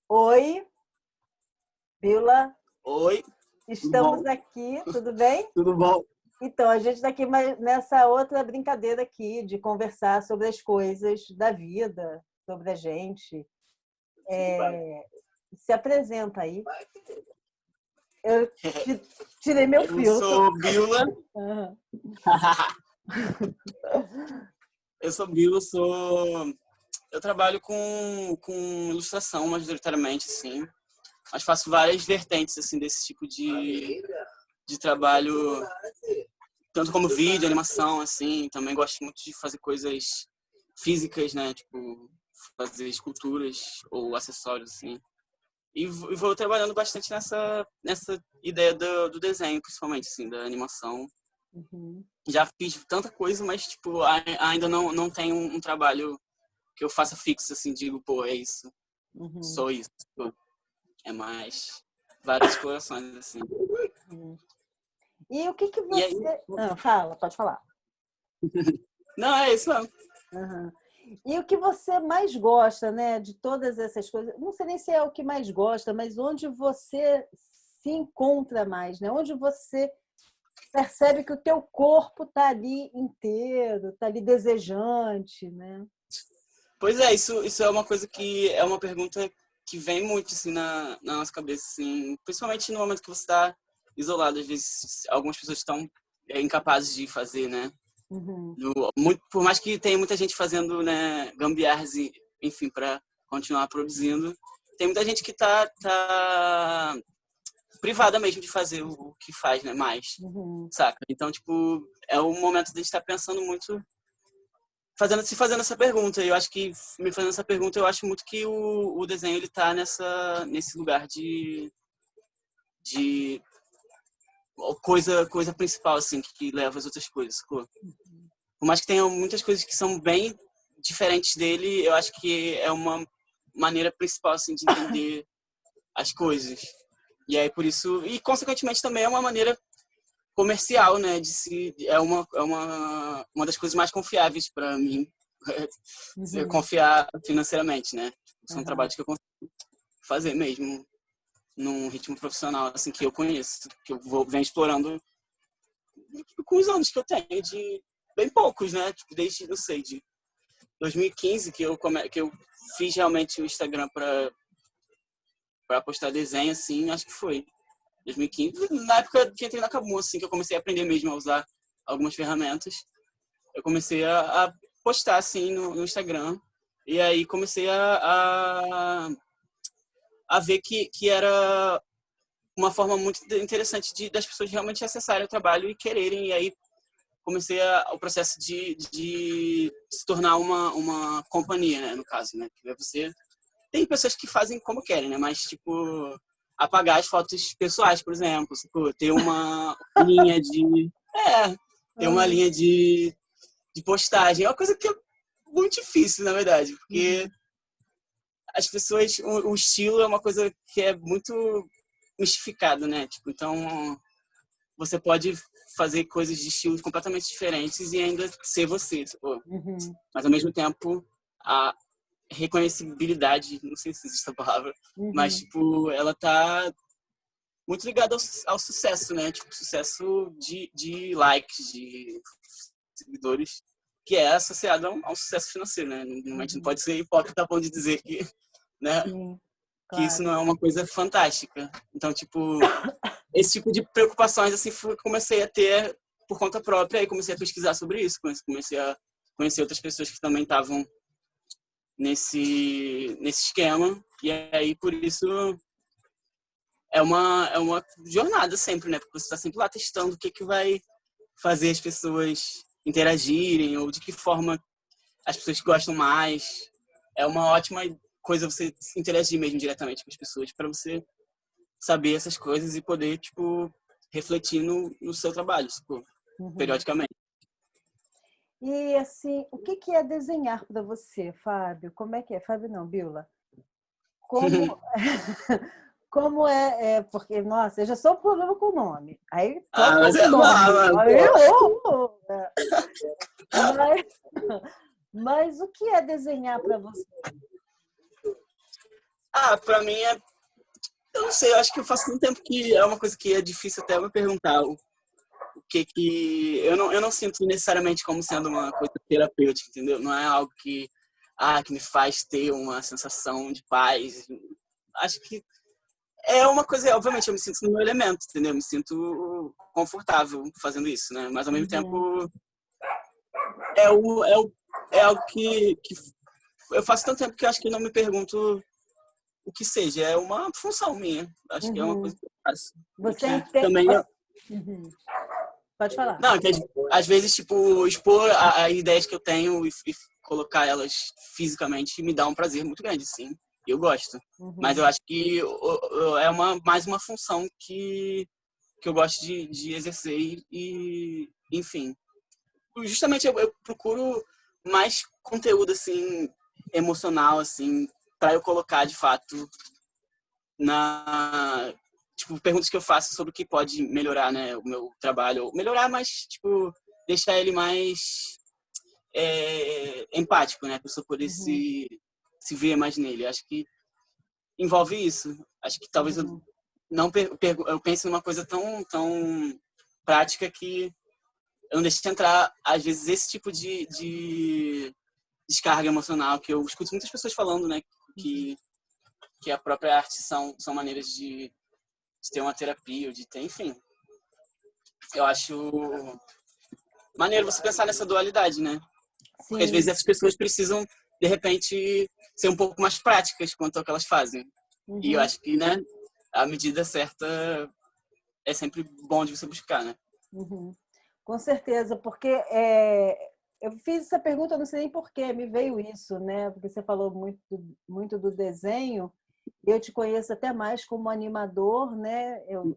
Oi, Bila, Oi, tudo estamos bom? aqui, tudo bem? Tudo bom? Então, a gente está aqui nessa outra brincadeira aqui de conversar sobre as coisas da vida, sobre a gente. Se apresenta aí. Eu tirei meu Eu filtro. sou Bila. Aham. Eu sou Bila, eu trabalho com ilustração majoritariamente, assim, mas faço várias vertentes assim desse tipo de trabalho, tanto como vídeo, animação, assim. Também gosto muito de fazer coisas físicas, né, tipo fazer esculturas ou acessórios assim. E vou trabalhando bastante nessa ideia do desenho, principalmente, assim, da animação. Uhum, Já fiz tanta coisa, mas, tipo, ainda não tenho um trabalho que eu faça fixo, assim, digo, pô, é isso, uhum, sou isso. Pô, é mais várias explorações, assim. uhum. E o que que E aí, você... fala, pode falar. não, é isso mesmo. Aham. E o que você mais gosta, né, de todas essas coisas? Não sei nem se é o que mais gosta, mas onde você se encontra mais, né? Onde você percebe que o teu corpo está ali inteiro, está ali desejante, né? Pois é, isso é uma coisa que é uma pergunta que vem muito, assim, na nossa cabeça, assim, principalmente no momento que você está isolado. Às vezes, algumas pessoas estão incapazes de fazer, né? Uhum, Por mais que tenha muita gente fazendo, né, gambiarras, enfim, para continuar produzindo, tem muita gente que tá privada mesmo de fazer o que faz, né, mais, uhum, saca? Então, tipo, é o momento de estar pensando muito, se fazendo essa pergunta. E eu acho que, me fazendo essa pergunta, eu acho muito que o desenho, ele tá nesse lugar de coisa principal, assim, que leva as outras coisas, sacou? Por mais que tenham muitas coisas que são bem diferentes dele, eu acho que é uma maneira principal, assim, de entender as coisas. E aí por isso, e consequentemente também é uma maneira comercial, né, uma das coisas mais confiáveis para mim, uhum, confiar financeiramente, né? São uhum, trabalhos que eu consigo fazer mesmo num ritmo profissional, assim, que eu conheço, que venho explorando com os anos que eu tenho, de bem poucos, né? Tipo, desde, não sei, de 2015 que eu fiz realmente o Instagram para postar desenho, assim, acho que foi 2015, na época que entrei na Kabum, assim, que eu comecei a aprender mesmo a usar algumas ferramentas. Eu comecei a postar, assim, no Instagram, e aí comecei a ver que era uma forma muito interessante das pessoas realmente acessarem o trabalho e quererem, e aí comecei o processo de se tornar uma companhia, né, no caso, né, que é você. Tem pessoas que fazem como querem, né? Mas, tipo, apagar as fotos pessoais, por exemplo. Tipo, ter uma linha de. Ter uma uhum, linha de postagem. É uma coisa que é muito difícil, na verdade, porque uhum, as pessoas. O estilo é uma coisa que é muito mistificado, né? Tipo, então, você pode fazer coisas de estilos completamente diferentes e ainda ser você, tipo. uhum, Mas, ao mesmo tempo, a reconhecibilidade, não sei se existe essa palavra, mas, uhum, tipo, ela tá muito ligada ao sucesso, né? Tipo, sucesso de likes, de seguidores, que é associado ao sucesso financeiro, né? A gente não uhum. pode ser hipócrita a ponto de dizer que, né, Sim, que isso claro. não é uma coisa fantástica. Então, tipo, esse tipo de preocupações, assim, comecei a ter por conta própria e comecei a pesquisar sobre isso, comecei a conhecer outras pessoas que também estavam nesse esquema. E aí, por isso, é uma jornada sempre, né? Porque você está sempre lá testando o que vai fazer as pessoas interagirem ou de que forma as pessoas gostam mais. É uma ótima coisa você interagir mesmo diretamente com as pessoas para você saber essas coisas e poder, tipo, refletir no seu trabalho, tipo, Uhum. periodicamente. E assim, o que que é desenhar para você, Fábio? Como é que é? Fábio não, Bila. Como como porque, nossa, eu já sou um problema com o nome. Aí Ah, toca mas o é lá, nome. mano, Aí, pô. né? Mas, mas o que é desenhar para você? Pra mim eu não sei, eu acho que eu faço muito tempo que é uma coisa que é difícil até eu me perguntar o que eu não sinto necessariamente como sendo uma coisa terapêutica, entendeu? Não é algo que me faz ter uma sensação de paz. Acho que é uma coisa, obviamente, eu me sinto no meu elemento, entendeu? Eu me sinto confortável fazendo isso, né? Mas ao mesmo tempo é, o, é, o, é algo que eu faço tanto tempo que eu acho que eu não me pergunto o que seja. É uma função minha. Acho que é uma coisa que eu faço. E Você que entende. também Pode falar. não, que às vezes, tipo, expor as ideias que eu tenho e colocar elas fisicamente me dá um prazer muito grande, sim. Eu gosto. Mas eu acho que é mais uma função que eu gosto de exercer enfim. Justamente eu procuro mais conteúdo, assim, emocional, assim, para eu colocar, de fato, na tipo perguntas que eu faço sobre o que pode melhorar, né, o meu trabalho, melhorar, mas tipo deixar ele mais empático, né, a pessoa poder se ver mais nele. Acho que envolve isso. Acho que talvez eu não eu pense numa coisa tão prática que eu não deixo entrar às vezes esse tipo de descarga emocional que eu escuto muitas pessoas falando, né, que a própria arte são maneiras de ter uma terapia, ou de ter, enfim. Eu acho maneiro você pensar nessa dualidade, né? Porque às vezes Sim. essas pessoas precisam, de repente, ser um pouco mais práticas quanto ao que elas fazem. E eu acho que, né, a medida certa é sempre bom de você buscar, né? Com certeza, porque eu fiz essa pergunta, não sei nem por quê, me veio isso, né? Porque você falou muito do desenho, eu te conheço até mais como animador, né? Eu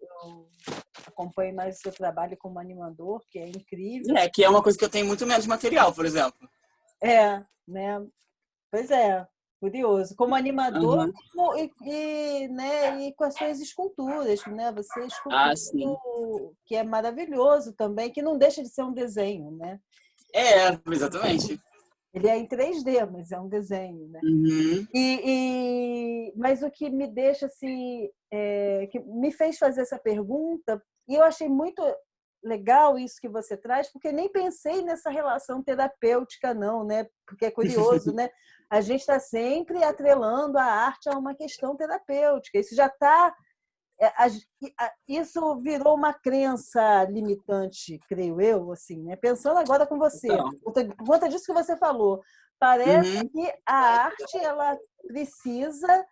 acompanho mais o seu trabalho como animador, que é incrível. Que é uma coisa que eu tenho muito menos material, por exemplo. Né? Pois é, curioso. Como animador Uhum. né, e com as suas esculturas, né? Você Ah, esculpindo, sim. que é maravilhoso também, que não deixa de ser um desenho, né? Exatamente. Ele é em 3D, mas é um desenho, né? Uhum. Mas o que me deixa assim, que me fez fazer essa pergunta, e eu achei muito legal isso que você traz, porque nem pensei nessa relação terapêutica, não, né? Porque é curioso, né? A gente está sempre atrelando a arte a uma questão terapêutica. Isso já está. Isso virou uma crença limitante, creio eu, assim, né? Pensando agora com você, Então, por conta disso que você falou, parece uhum. que a arte ela precisa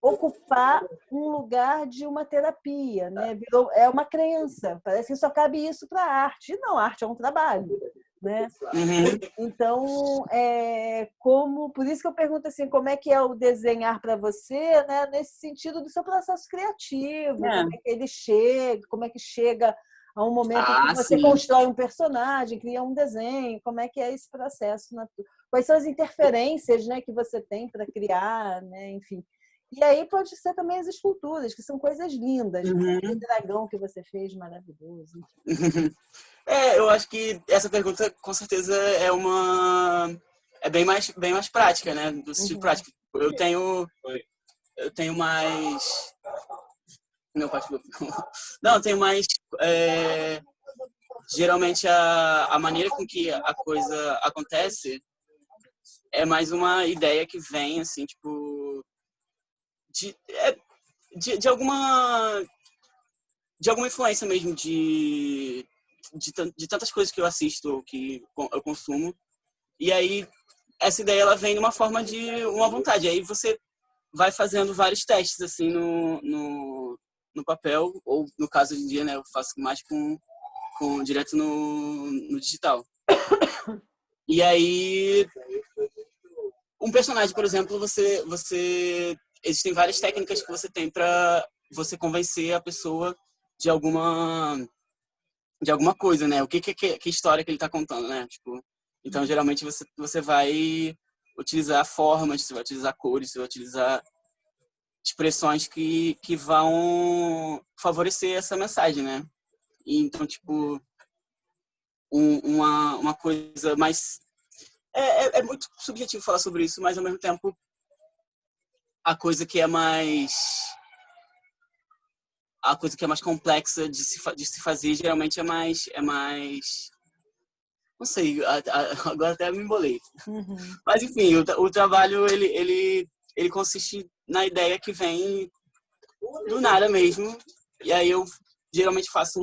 ocupar um lugar de uma terapia, né? É uma crença, parece que só cabe isso para a arte. E não, a arte é um trabalho, né? Uhum. Então, por isso que eu pergunto assim, como é que é o desenhar para você, né? Nesse sentido do seu processo criativo, como é que ele chega, como é que chega a um momento em que Ah, você sim. constrói um personagem, cria um desenho, como é que é esse processo? Quais são as interferências, né, que você tem para criar, né? Enfim. E aí pode ser também as esculturas, que são coisas lindas, né? O Uhum. dragão que você fez, maravilhoso. Eu acho que essa pergunta com certeza é bem mais prática, né? Do sentido Uhum. prático. Eu tenho mais meu pai chegou. Não, eu tenho mais geralmente a maneira com que a coisa acontece é mais uma ideia que vem assim, tipo de de alguma influência mesmo de tantas coisas que eu assisto, que eu consumo. E aí, essa ideia ela vem de uma forma de uma vontade. Aí você vai fazendo vários testes, assim, no papel, ou no caso hoje em dia, né, eu faço mais direto no digital. E aí, um personagem, por exemplo, existem várias técnicas que você tem para você convencer a pessoa de alguma de alguma coisa, né? O que história que ele tá contando, né? Tipo, então geralmente você vai utilizar formas, você vai utilizar cores, você vai utilizar expressões que vão favorecer essa mensagem, né? E então, tipo, uma coisa mais é muito subjetivo falar sobre isso, mas ao mesmo tempo a coisa que é mais complexa de se fazer geralmente é mais não sei, agora até me embolei. Uhum. Mas enfim, o trabalho ele consiste na ideia que vem do nada mesmo. E aí eu geralmente faço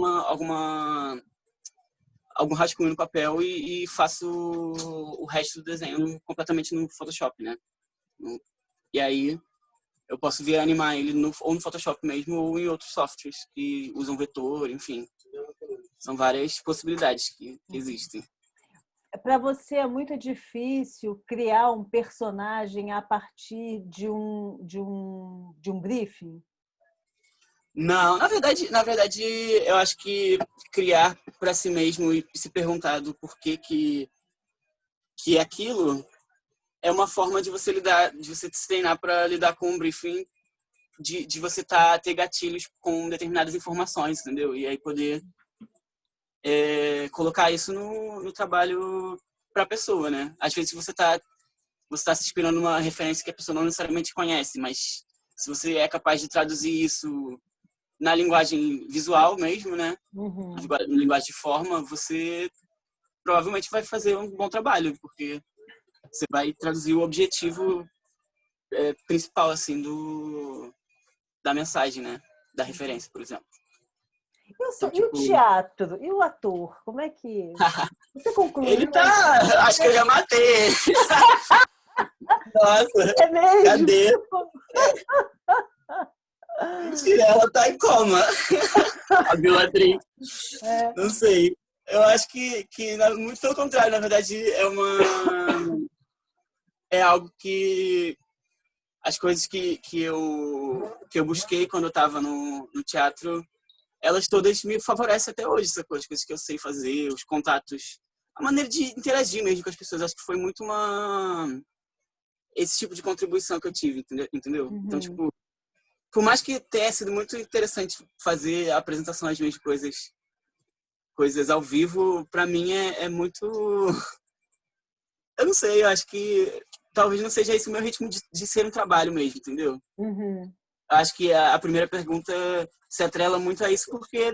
algum rascunho no papel e faço o resto do desenho completamente no Photoshop, né? E aí eu posso vir animar ele ou no Photoshop mesmo ou em outros softwares que usam vetor, enfim. São várias possibilidades que existem. Para você é muito difícil criar um personagem a partir de um briefing? Não, na verdade, eu acho que criar para si mesmo e se perguntar do porquê que aquilo é uma forma de você se treinar para lidar com um briefing, de você ter gatilhos com determinadas informações, entendeu? E aí poder colocar isso no trabalho para a pessoa, né? Às vezes você tá se inspirando numa referência que a pessoa não necessariamente conhece, mas se você é capaz de traduzir isso na linguagem visual mesmo, né? Uhum. Na linguagem de forma, você provavelmente vai fazer um bom trabalho, porque você vai traduzir o objetivo principal, assim, da mensagem, né? Da referência, por exemplo. Então, E o tipo, teatro? E o ator? Como é que... Você ele concluiu? tá... Acho que eu já matei. Nossa, É mesmo? cadê? Mentira, ela tá em coma. A Beatriz. É. Não sei. Eu acho muito pelo contrário, na verdade, é algo que as coisas que eu busquei quando eu estava no teatro, elas todas me favorecem até hoje, sacou? As coisas que eu sei fazer, os contatos, a maneira de interagir mesmo com as pessoas. Acho que foi muito esse tipo de contribuição que eu tive, entendeu? Então, Uhum. tipo, por mais que tenha sido muito interessante fazer apresentações de coisas ao vivo, pra mim é muito... Eu não sei, eu acho que talvez não seja esse o meu ritmo de ser um trabalho mesmo, entendeu? Uhum. Acho que a primeira pergunta se atrela muito a isso, porque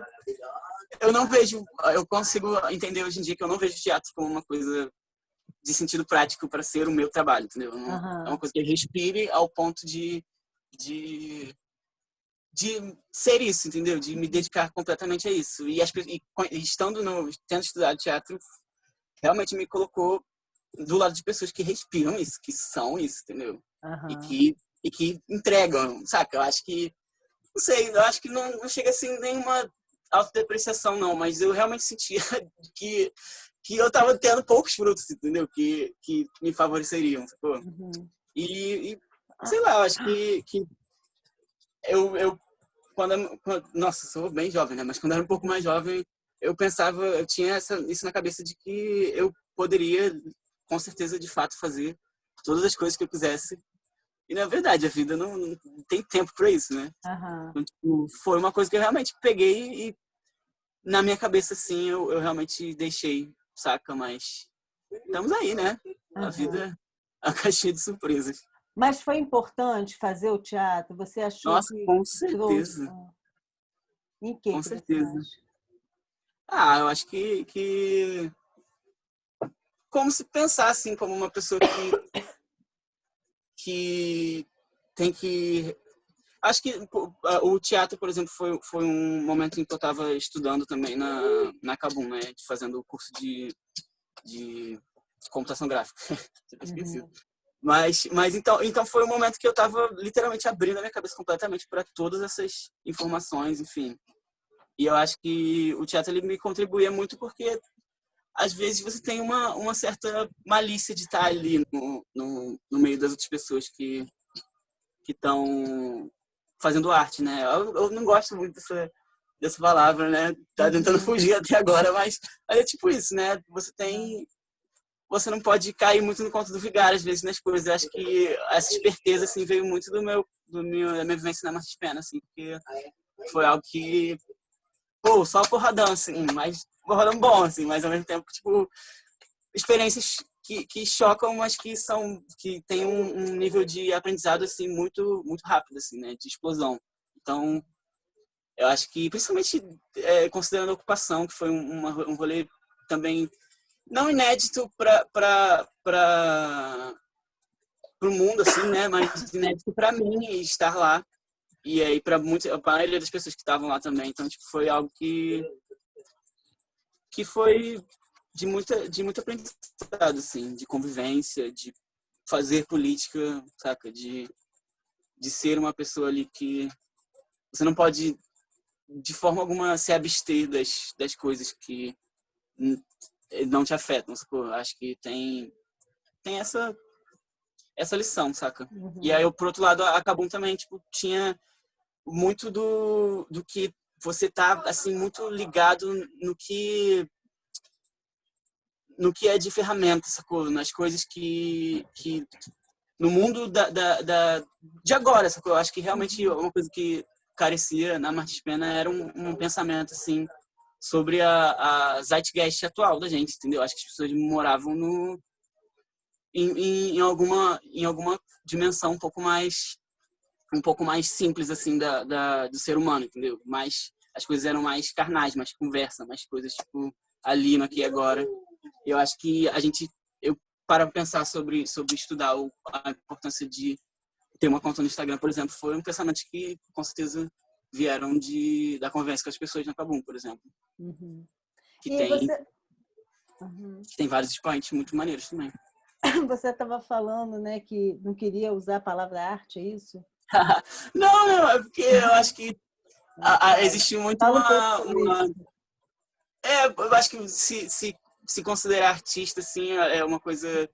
eu consigo entender hoje em dia que eu não vejo teatro como uma coisa de sentido prático para ser o meu trabalho, entendeu? Não, é uma Uhum. coisa que respire ao ponto de, de ser isso, entendeu? De me dedicar completamente a isso. Tendo estudado teatro, realmente me colocou do lado de pessoas que respiram isso, que são isso, entendeu? E Uhum. que entregam, saca? Eu acho que, não sei, eu acho que não chega assim nenhuma autodepreciação, não, mas eu realmente sentia que, que eu tava tendo poucos frutos, entendeu? Que me favoreceriam, sacou? Uhum. E sei lá, eu acho que eu nossa, sou bem jovem, né? Mas quando eu era um pouco mais jovem, eu tinha isso na cabeça de que eu poderia, com certeza, de fato, fazer todas as coisas que eu quisesse. E, na verdade, a vida não tem tempo para isso, né? Uhum. Então, tipo, foi uma coisa que eu realmente peguei e, na minha cabeça, assim, eu realmente deixei, saca? Mas estamos aí, né? A Uhum. vida é uma caixinha de surpresas. Mas foi importante fazer o teatro? Você achou Nossa, que com trouxe? certeza. Em Com que você certeza. acha? Ah, eu acho que como se pensar assim como uma pessoa que tem que acho que o teatro, por exemplo, foi um momento em que eu estava estudando também na Kabum, né, fazendo o curso de computação gráfica. Tinha esquecido. Uhum. Mas então foi um momento que eu estava literalmente abrindo a minha cabeça completamente para todas essas informações, enfim. E eu acho que o teatro ele me contribuía muito porque às vezes você tem uma certa malícia de estar ali no meio das outras pessoas que estão fazendo arte, né? Eu não gosto muito dessa palavra, né? Tá tentando Uhum. fugir até agora, mas é tipo isso, né? Uhum. Você não pode cair muito no conto do vigário, às vezes, nas coisas. Eu acho que essa esperteza, assim, veio muito da minha vivência na Martins Pena, assim, porque foi algo que, pô, só porradão, assim, mas porradão bom, assim, mas ao mesmo tempo, tipo, experiências que chocam, mas que tem um nível de aprendizado assim muito muito rápido assim, né, de explosão. Então, eu acho que principalmente considerando a ocupação, que foi um rolê também não inédito para o mundo assim, né, mas inédito para mim estar lá. E aí para a maioria das pessoas que estavam lá também. Então, tipo, foi algo que foi de muito aprendizado, assim, de convivência, de fazer política, saca? De ser uma pessoa ali que você não pode, de forma alguma, se abster das coisas que não te afetam, sacou? Acho que tem essa lição, saca? E aí, por outro lado, a Kabum também, tipo, tinha muito do que você tá, assim, muito ligado no que é de ferramenta, sacou? Nas coisas que no mundo de agora, sacou? Eu acho que realmente uma coisa que carecia na Martins Pena era um pensamento, assim, sobre a zeitgeist atual da gente, entendeu? Acho que as pessoas moravam em alguma dimensão um pouco mais simples, assim, do ser humano, entendeu? As coisas eram mais carnais, mais conversa, mais coisas, tipo, ali, no aqui e agora. Eu acho que eu para pensar sobre estudar a importância de ter uma conta no Instagram, por exemplo, foi um pensamento que, com certeza, vieram da conversa com as pessoas na Kabum, por exemplo. Uhum. Que E você... Uhum. Que tem vários expoentes muito maneiros também. Você estava falando, né, que não queria usar a palavra arte, é isso? Não, é porque eu acho que existe muito Fala um pouco sobre isso. eu acho que se considerar artista, assim, é uma coisa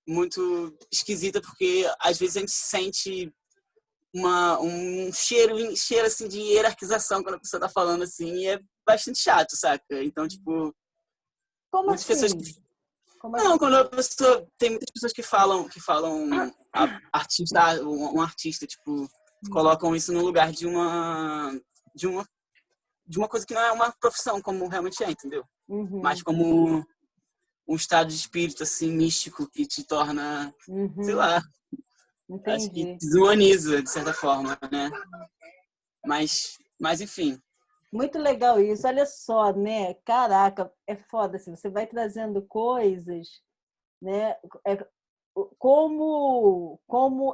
muito esquisita, porque às vezes a gente sente um cheiro assim de hierarquização quando a pessoa tá falando assim, e é bastante chato, saca? Então, tipo, Como muitas pessoas assim? Como não, assim? quando a pessoa tem muitas pessoas que falam artista, um artista, tipo, colocam isso no lugar de uma de uma coisa que não é uma profissão como realmente é, entendeu? Mas Uhum. como um estado de espírito assim místico que te torna, sei Uhum. lá, acho que Entendi. desumaniza de certa forma, né? Mas enfim. Muito legal isso. Olha só, né? Caraca, é foda assim. Você vai trazendo coisas, né? É, como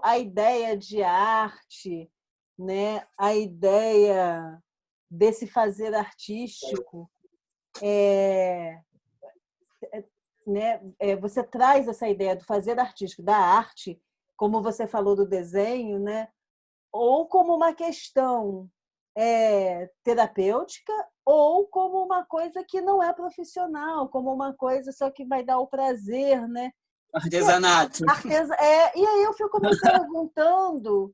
a ideia de arte, né? A ideia desse fazer artístico, né? Você traz essa ideia do fazer artístico, da arte, como você falou do desenho, né? Ou como uma questão terapêutica, ou como uma coisa que não é profissional, como uma coisa só que vai dar o prazer, né? Artesanato. E aí eu fico me perguntando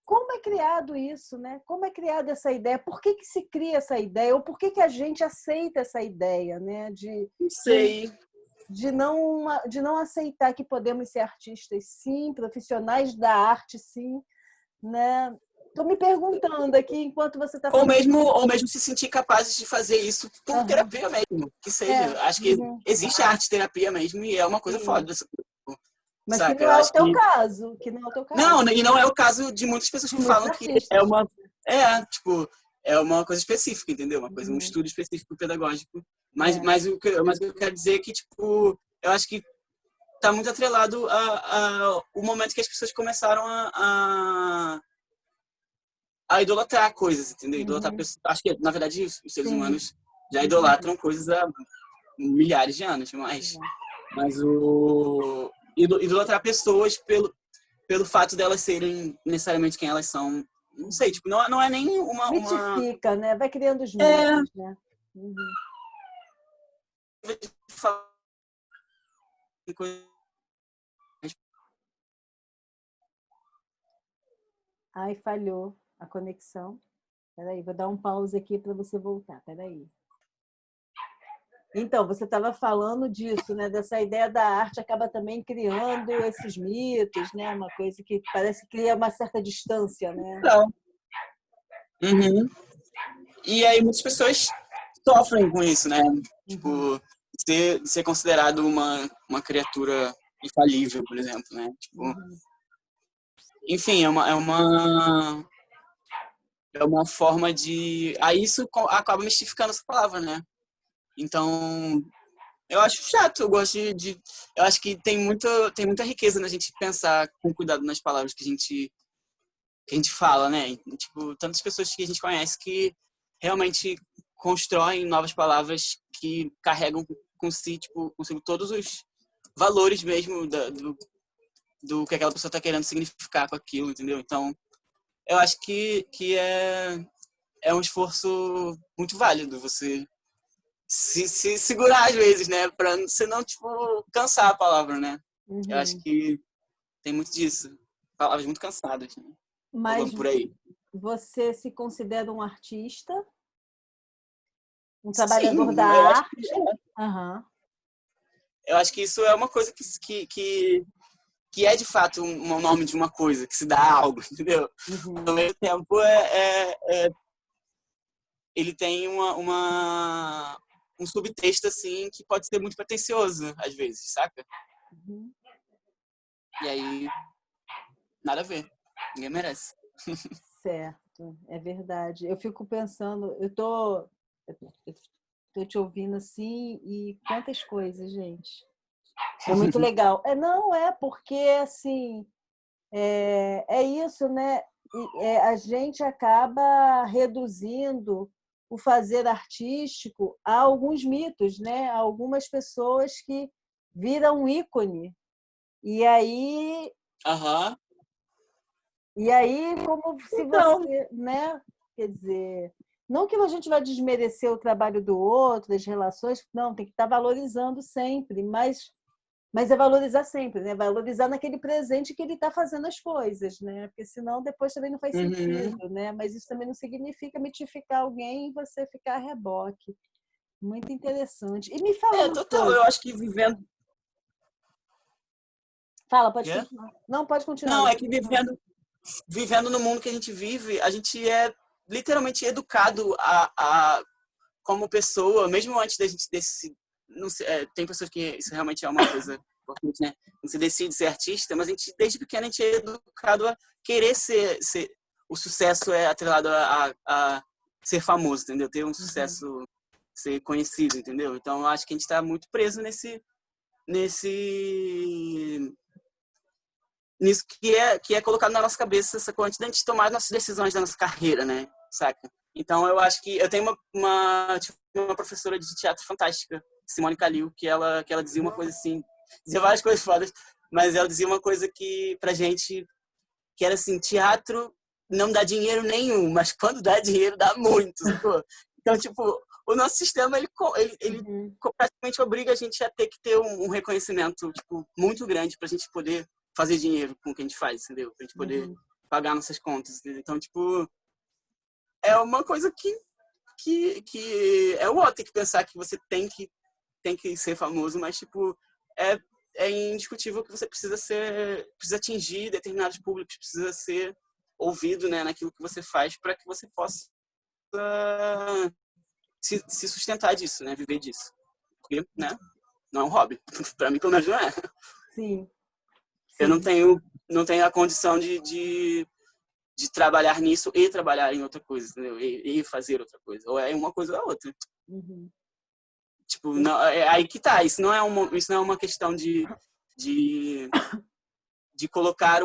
como é criado isso, né? Como é criada essa ideia? Por que se cria essa ideia? Ou por que a gente aceita essa ideia, né? Não sei. De não aceitar que podemos ser artistas, sim, profissionais da arte, sim, né? Estou me perguntando aqui enquanto você está falando. Ou mesmo se sentir capazes de fazer isso por terapia mesmo, que seja. Acho que existe arte terapia mesmo e é uma coisa Sim. foda. Mas que Saca? não Eu é o acho teu que caso, que não é o teu caso. não, e não é o caso de muitas pessoas De que muitos falam que artistas. tipo, é uma coisa específica, entendeu? Uma coisa, um estudo específico pedagógico. Mas o que eu quero dizer é que, tipo, eu acho que tá muito atrelado o momento que as pessoas começaram a idolatrar coisas, entendeu? Idolatrar pessoas. Acho que, na verdade, os seres Sim. humanos já idolatram coisas há milhares de anos, mas idolatrar pessoas pelo fato delas serem necessariamente quem elas são, não sei, tipo, não é nem uma Mitifica, né? Vai criando os mitos, né? Uhum. Ai, falhou a conexão. Peraí, vou dar um pause aqui para você voltar. Peraí. Então, você estava falando disso, né? Dessa ideia da arte acaba também criando esses mitos, né? Uma coisa que parece que cria uma certa distância, né? Não. E aí muitas pessoas sofrem com isso, né? Tipo, ser considerado uma criatura infalível, por exemplo, né? Tipo, enfim, é uma forma de... Aí isso acaba mistificando essa palavra, né? Então, eu acho chato, eu gosto eu acho que tem muita riqueza na gente pensar com cuidado nas palavras que a gente fala, né? E, tipo, tantas pessoas que a gente conhece que realmente constroem novas palavras que carregam consigo todos os valores mesmo do que aquela pessoa está querendo significar com aquilo, entendeu? Então, eu acho que é um esforço muito válido você se segurar às vezes, né? Pra você não, tipo, cansar a palavra, né? Eu acho que tem muito disso. Palavras muito cansadas, né? Mas Rolando por aí. você se considera um artista? Um trabalhador Sim, da eu acho que, arte? Aham. eu acho que isso é uma coisa que é de fato um nome de uma coisa, que se dá a algo, entendeu? Ao mesmo tempo, ele tem um subtexto, assim, que pode ser muito pretensioso, às vezes, saca? E aí, nada a ver. Ninguém merece. Certo, é verdade. Eu fico pensando, eu tô te ouvindo assim e quantas coisas, gente. É muito legal. Não, é porque assim, é isso, né? A gente acaba reduzindo o fazer artístico a alguns mitos, né? A algumas pessoas que viram um ícone. E aí, Aham. como se Então, você, né? Quer dizer, não que a gente vai desmerecer o trabalho do outro, as relações, não, tem que estar valorizando sempre, mas é valorizar sempre, né? Valorizar naquele presente que ele está fazendo as coisas, né? Porque senão depois também não faz uhum. sentido, né? Mas isso também não significa mitificar alguém e você ficar a reboque. Muito interessante. E me fala uma Total, coisa. eu acho que vivendo... Fala, pode Quê? continuar. Não, pode continuar. Não, é Depois que eu falo. vivendo no mundo que a gente vive, a gente é literalmente educado como pessoa, mesmo antes da gente decidir. Não sei, tem pessoas que isso realmente é uma coisa importante, né? Você decide ser artista, mas a gente, desde pequeno, a gente é educado a querer ser o sucesso é atrelado a ser famoso, entendeu? Ter um sucesso, ser conhecido, entendeu? Então, eu acho que a gente está muito preso nesse nisso que é colocado na nossa cabeça essa coisa antes da gente tomar nossas decisões da nossa carreira, né? Saca? Então eu acho que eu tenho uma professora de teatro fantástica, Simone Calil, que ela dizia uma coisa assim, dizia várias coisas fodas, mas ela dizia uma coisa que pra gente que era assim, teatro não dá dinheiro nenhum, mas quando dá dinheiro dá muito, sacou? Então, tipo, o nosso sistema ele praticamente obriga a gente a ter que ter um reconhecimento tipo muito grande pra gente poder fazer dinheiro com o que a gente faz, entendeu? Pra gente poder pagar nossas contas, entendeu? Então, tipo, é uma coisa que é o outro, tem que pensar que você tem que ser famoso, mas, tipo, é, é indiscutível que você precisa atingir determinados públicos, precisa ser ouvido, né, naquilo que você faz para que você possa se sustentar disso, né, viver disso. Porque, né, não é um hobby. Para mim, pelo menos, não é. Sim, Eu sim. não tenho a condição de trabalhar nisso e trabalhar em outra coisa, entendeu? E fazer outra coisa. Ou é uma coisa ou é outra. Tipo, não, é aí que tá. Isso não é uma questão de, de colocar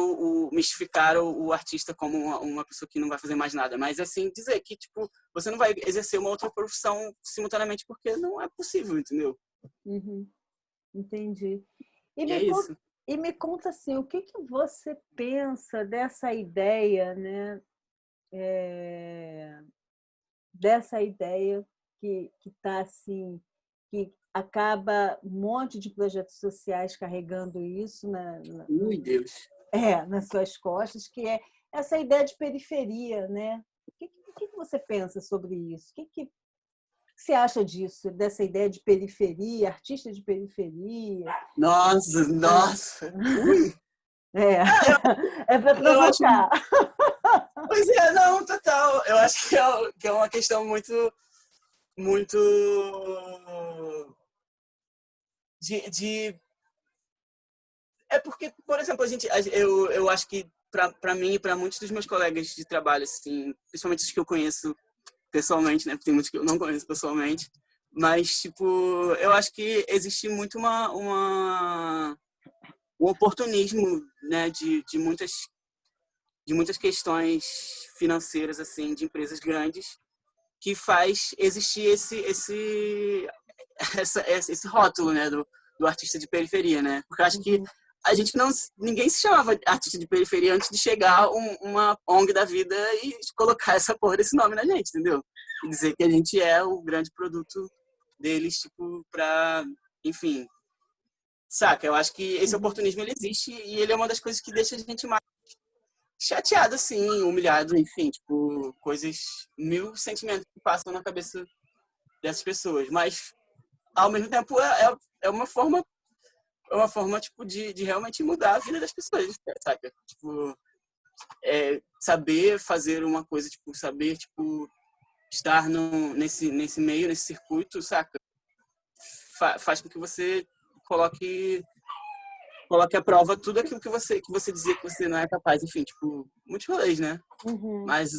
mistificar o artista como uma pessoa que não vai fazer mais nada. Mas, assim, dizer que, tipo, você não vai exercer uma outra profissão simultaneamente porque não é possível, entendeu? Entendi. E E me é conta, isso. e me conta assim, o que que você pensa dessa ideia, né? Dessa ideia que está assim, que acaba um monte de projetos sociais carregando isso Ui, Deus. nas suas costas, que é essa ideia de periferia, né? O que você pensa sobre isso? O que você acha disso, dessa ideia de periferia, artista de periferia? Nossa, nossa. Ui. É, Ah, é para eu acho. provocar. Pois é, não, total. Eu acho que é uma questão muito, muito de... É porque, por exemplo, eu acho que para mim e para muitos dos meus colegas de trabalho, assim, principalmente os que eu conheço pessoalmente, né? Porque tem muitos que eu não conheço pessoalmente, mas, tipo, eu acho que existe muito um oportunismo, né? De muitas questões financeiras, assim, de empresas grandes, que faz existir esse rótulo, né, do artista de periferia, né? Porque eu acho que Uhum. a gente não, ninguém se chamava artista de periferia antes de chegar uma ONG da vida e colocar essa porra desse nome na gente, entendeu? E dizer que a gente é o grande produto deles, tipo, pra, enfim, saca? Eu acho que esse Uhum. oportunismo ele existe e ele é uma das coisas que deixa a gente mais chateado, assim, humilhado, enfim, tipo, coisas, mil sentimentos que passam na cabeça dessas pessoas, mas ao mesmo tempo é uma forma tipo de realmente mudar a vida das pessoas, saca? Tipo, saber fazer uma coisa, tipo, saber tipo estar nesse meio, nesse circuito, saca? Faz com que você coloque coloque à prova tudo aquilo que você dizia que você não é capaz, enfim, tipo, muitos rolês, né? Uhum. Mas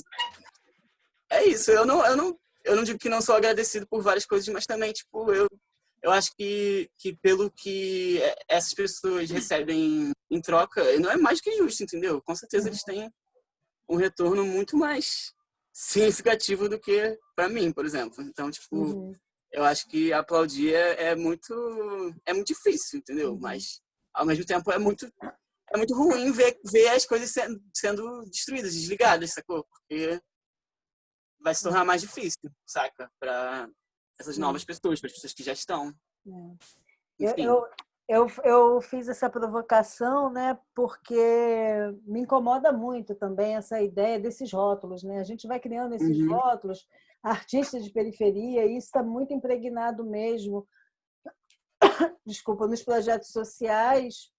é isso, eu não digo que não sou agradecido por várias coisas, mas também, tipo, eu acho que pelo que essas pessoas recebem em troca, não é mais que justo, entendeu? Com certeza eles têm um retorno muito mais significativo do que para mim, por exemplo. Então, tipo, Uhum. eu acho que aplaudir é muito difícil, entendeu? Uhum. Mas, ao mesmo tempo, é muito ruim ver as coisas sendo destruídas, desligadas, sacou? Porque vai se tornar mais difícil, saca? Para essas Uhum. novas pessoas, para as pessoas que já estão. É. Eu, Enfim. eu, eu fiz essa provocação, né, porque me incomoda muito também essa ideia desses rótulos, né? A gente vai criando esses Uhum. rótulos, artistas de periferia, e isso está muito impregnado mesmo, desculpa, nos projetos sociais,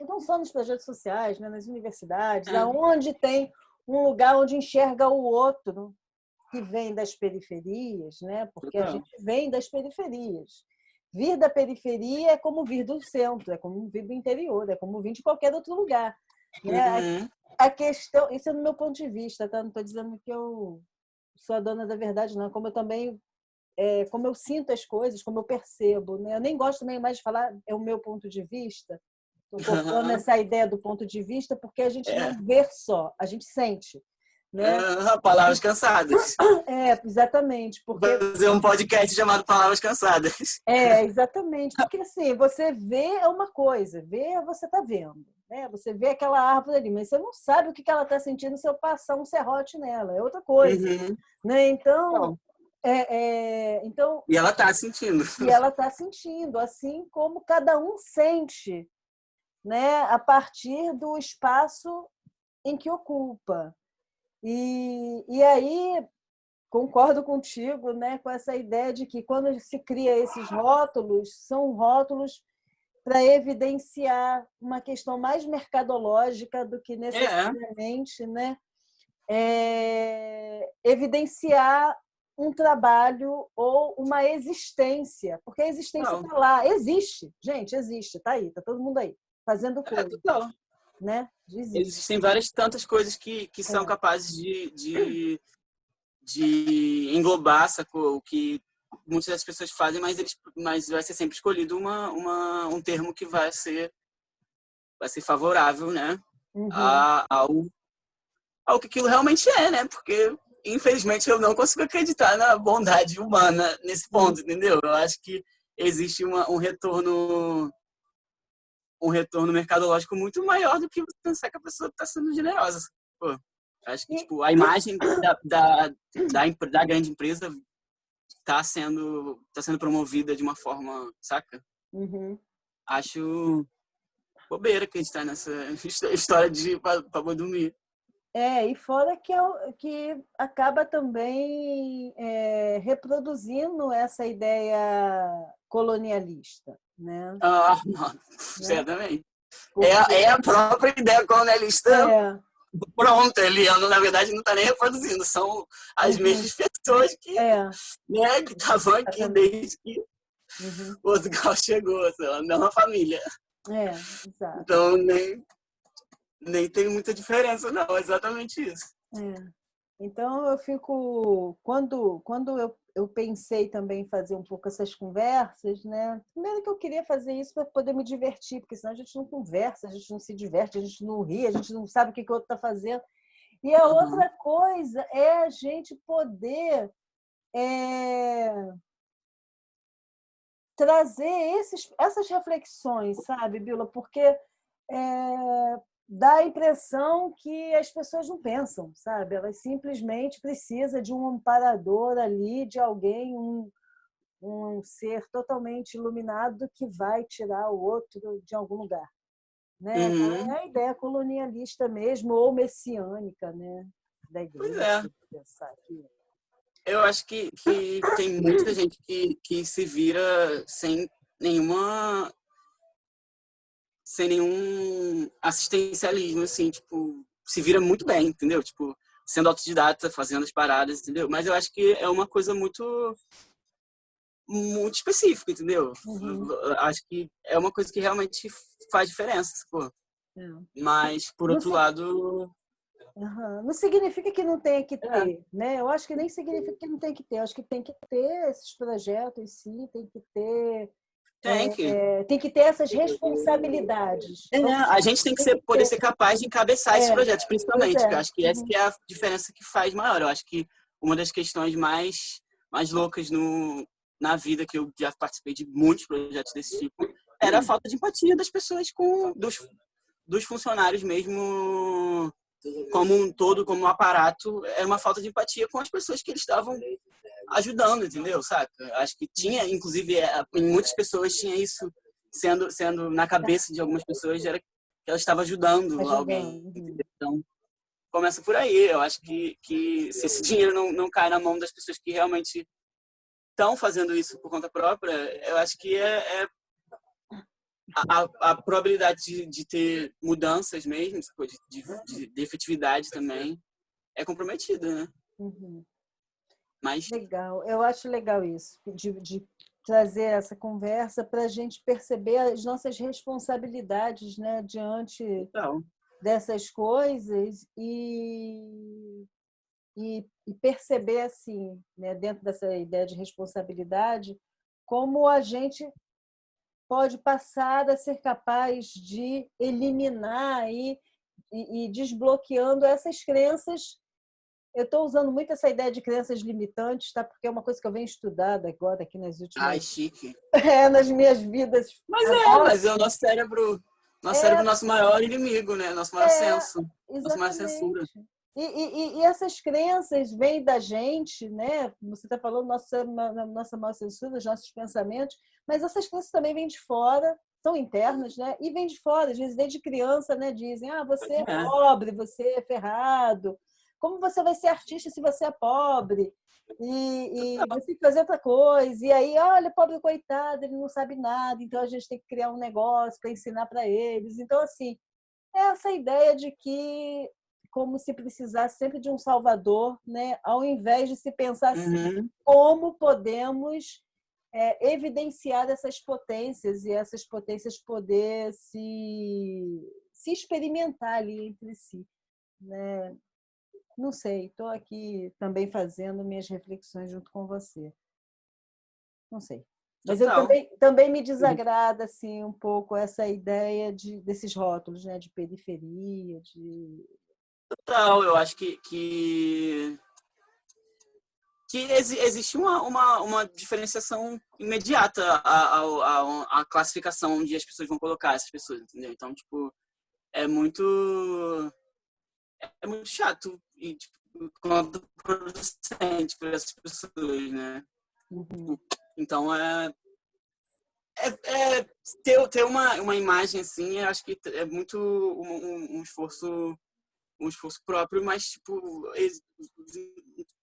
e não só nos projetos sociais, né, nas universidades, É. aonde tem um lugar onde enxerga o outro que vem das periferias, né? Porque a Total. gente vem das periferias. Vir da periferia é como vir do centro, é como vir do interior, é como vir de qualquer outro lugar. Né? Uhum. A questão, isso é do meu ponto de vista, tá? Não estou dizendo que eu sou a dona da verdade, não. Como eu também, como eu sinto as coisas, como eu percebo. Né? Eu nem gosto nem mais de falar é o meu ponto de vista. Estou cortando essa ideia do ponto de vista porque a gente É. não vê só, a gente sente. Né? Palavras cansadas. Exatamente, porque Fazer um podcast chamado Palavras Cansadas. exatamente, porque assim, você vê é uma coisa, vê você está vendo, né? Você vê aquela árvore ali, mas você não sabe o que ela está sentindo se eu passar um serrote nela, é outra coisa, Uhum. né? Então, Bom, então e ela tá sentindo. e ela está sentindo, assim como cada um sente, né? A partir do espaço em que ocupa. E aí concordo contigo, né, com essa ideia de que quando se cria esses rótulos, são rótulos para evidenciar uma questão mais mercadológica do que É. necessariamente, né, evidenciar um trabalho ou uma existência, porque a existência Total. está lá, existe, gente, existe, está aí, está todo mundo aí fazendo É coisa, total. né? Existe. Existem várias tantas coisas que são É. capazes de englobar, sacou? O que muitas das pessoas fazem, mas vai ser sempre escolhido um termo que vai ser favorável, né? Uhum. A, ao, ao que aquilo realmente é, né? Porque, infelizmente, eu não consigo acreditar na bondade humana nesse Uhum. ponto, entendeu? Eu acho que existe um retorno mercadológico muito maior do que você pensar que a pessoa está sendo generosa. Pô, acho que E, tipo, a imagem da grande empresa tá sendo promovida de uma forma, saca? uhum. Acho bobeira acreditar nessa história de pra boi dormir. E fora que acaba também reproduzindo essa ideia colonialista, né? Ah, não, Né? certamente. Porque É a própria ideia colonialista é, pronta ali. Na verdade, não está nem reproduzindo. São as uhum, mesmas pessoas que, é, né, que estavam aqui exatamente. desde que. Uhum. o outro grau chegou, sei lá, não a família. Exato. Então, nem tem muita diferença, não. É exatamente isso. Então, eu fico... Quando eu pensei também em fazer um pouco essas conversas, né? Primeiro que eu queria fazer isso para poder me divertir, porque senão a gente não conversa, a gente não se diverte, a gente não ri, a gente não sabe o que o outro está fazendo. E a outra coisa é a gente poder trazer essas reflexões, sabe, Bila? Porque dá a impressão que as pessoas não pensam, sabe? Elas simplesmente precisam de um amparador ali, de alguém, um ser totalmente iluminado que vai tirar o outro de algum lugar. Né? Então, é a ideia colonialista mesmo, ou messiânica, né? Da Pois igreja, é. pensar aqui. Eu acho que tem muita gente que se vira sem nenhum assistencialismo, assim, tipo, se vira muito bem, entendeu? Tipo, sendo autodidata, fazendo as paradas, entendeu? Mas eu acho que é uma coisa muito específica, entendeu? Acho que é uma coisa que realmente faz diferença, pô. Mas, por outro lado... Não significa que não tenha que ter, né? Eu acho que nem significa que não tem que ter. Eu acho que tem que ter esses projetos, sim, tem que ter... tem que ter essas responsabilidades. A gente tem que poder ser capaz de encabeçar esses projetos, principalmente. Eu acho que essa que é a diferença que faz maior. Eu acho que uma das questões mais loucas na vida, que eu já participei de muitos projetos desse tipo, era a falta de empatia das pessoas dos funcionários mesmo, como um todo, como um aparato. Era uma falta de empatia com as pessoas que eles estavam ajudando, entendeu? Saca? Acho que tinha, inclusive, em muitas pessoas tinha isso sendo na cabeça de algumas pessoas, era que ela estava ajudando alguém. Entendeu? Então, começa por aí. Eu acho que se esse dinheiro não cai na mão das pessoas que realmente estão fazendo isso por conta própria, eu acho que a probabilidade de ter mudanças mesmo, de efetividade também, é comprometida, né? Mas... Legal, eu acho legal isso, de trazer essa conversa para a gente perceber as nossas responsabilidades, né, diante dessas coisas e perceber, assim, né, dentro dessa ideia de responsabilidade, como a gente pode passar a ser capaz de eliminar e desbloqueando essas crenças. Eu estou usando muito essa ideia de crenças limitantes, tá? Porque é uma coisa que eu venho estudando agora, aqui nas Ai, últimas... chique. nas minhas vidas. Mas é o nosso cérebro, nosso maior inimigo, né? Nosso maior senso, nossa maior censura. Exatamente. E essas crenças vêm da gente, né? Você está falando nossa maior censura, os nossos pensamentos, mas essas crenças também vêm de fora, são internas, né? E vêm de fora, às vezes desde criança, né? Dizem, você é pobre, você é ferrado. Como você vai ser artista se você é pobre? E você tem que fazer outra coisa. E aí, olha, pobre coitado, ele não sabe nada, então a gente tem que criar um negócio para ensinar para eles. Então, assim, essa ideia de que como se precisasse sempre de um salvador, né? Ao invés de se pensar assim, como podemos evidenciar essas potências e essas potências poder se experimentar ali entre si, né? Não sei, estou aqui também fazendo minhas reflexões junto com você. Não sei. Mas eu também me desagrada assim, um pouco essa ideia desses rótulos, né? De periferia, de... Total, eu acho que existe uma diferenciação imediata à classificação onde as pessoas vão colocar essas pessoas, entendeu? Então, tipo, é muito chato e, tipo, contraproducente para essas pessoas, né? Então, ter uma imagem assim, eu acho que é muito um esforço próprio, mas tipo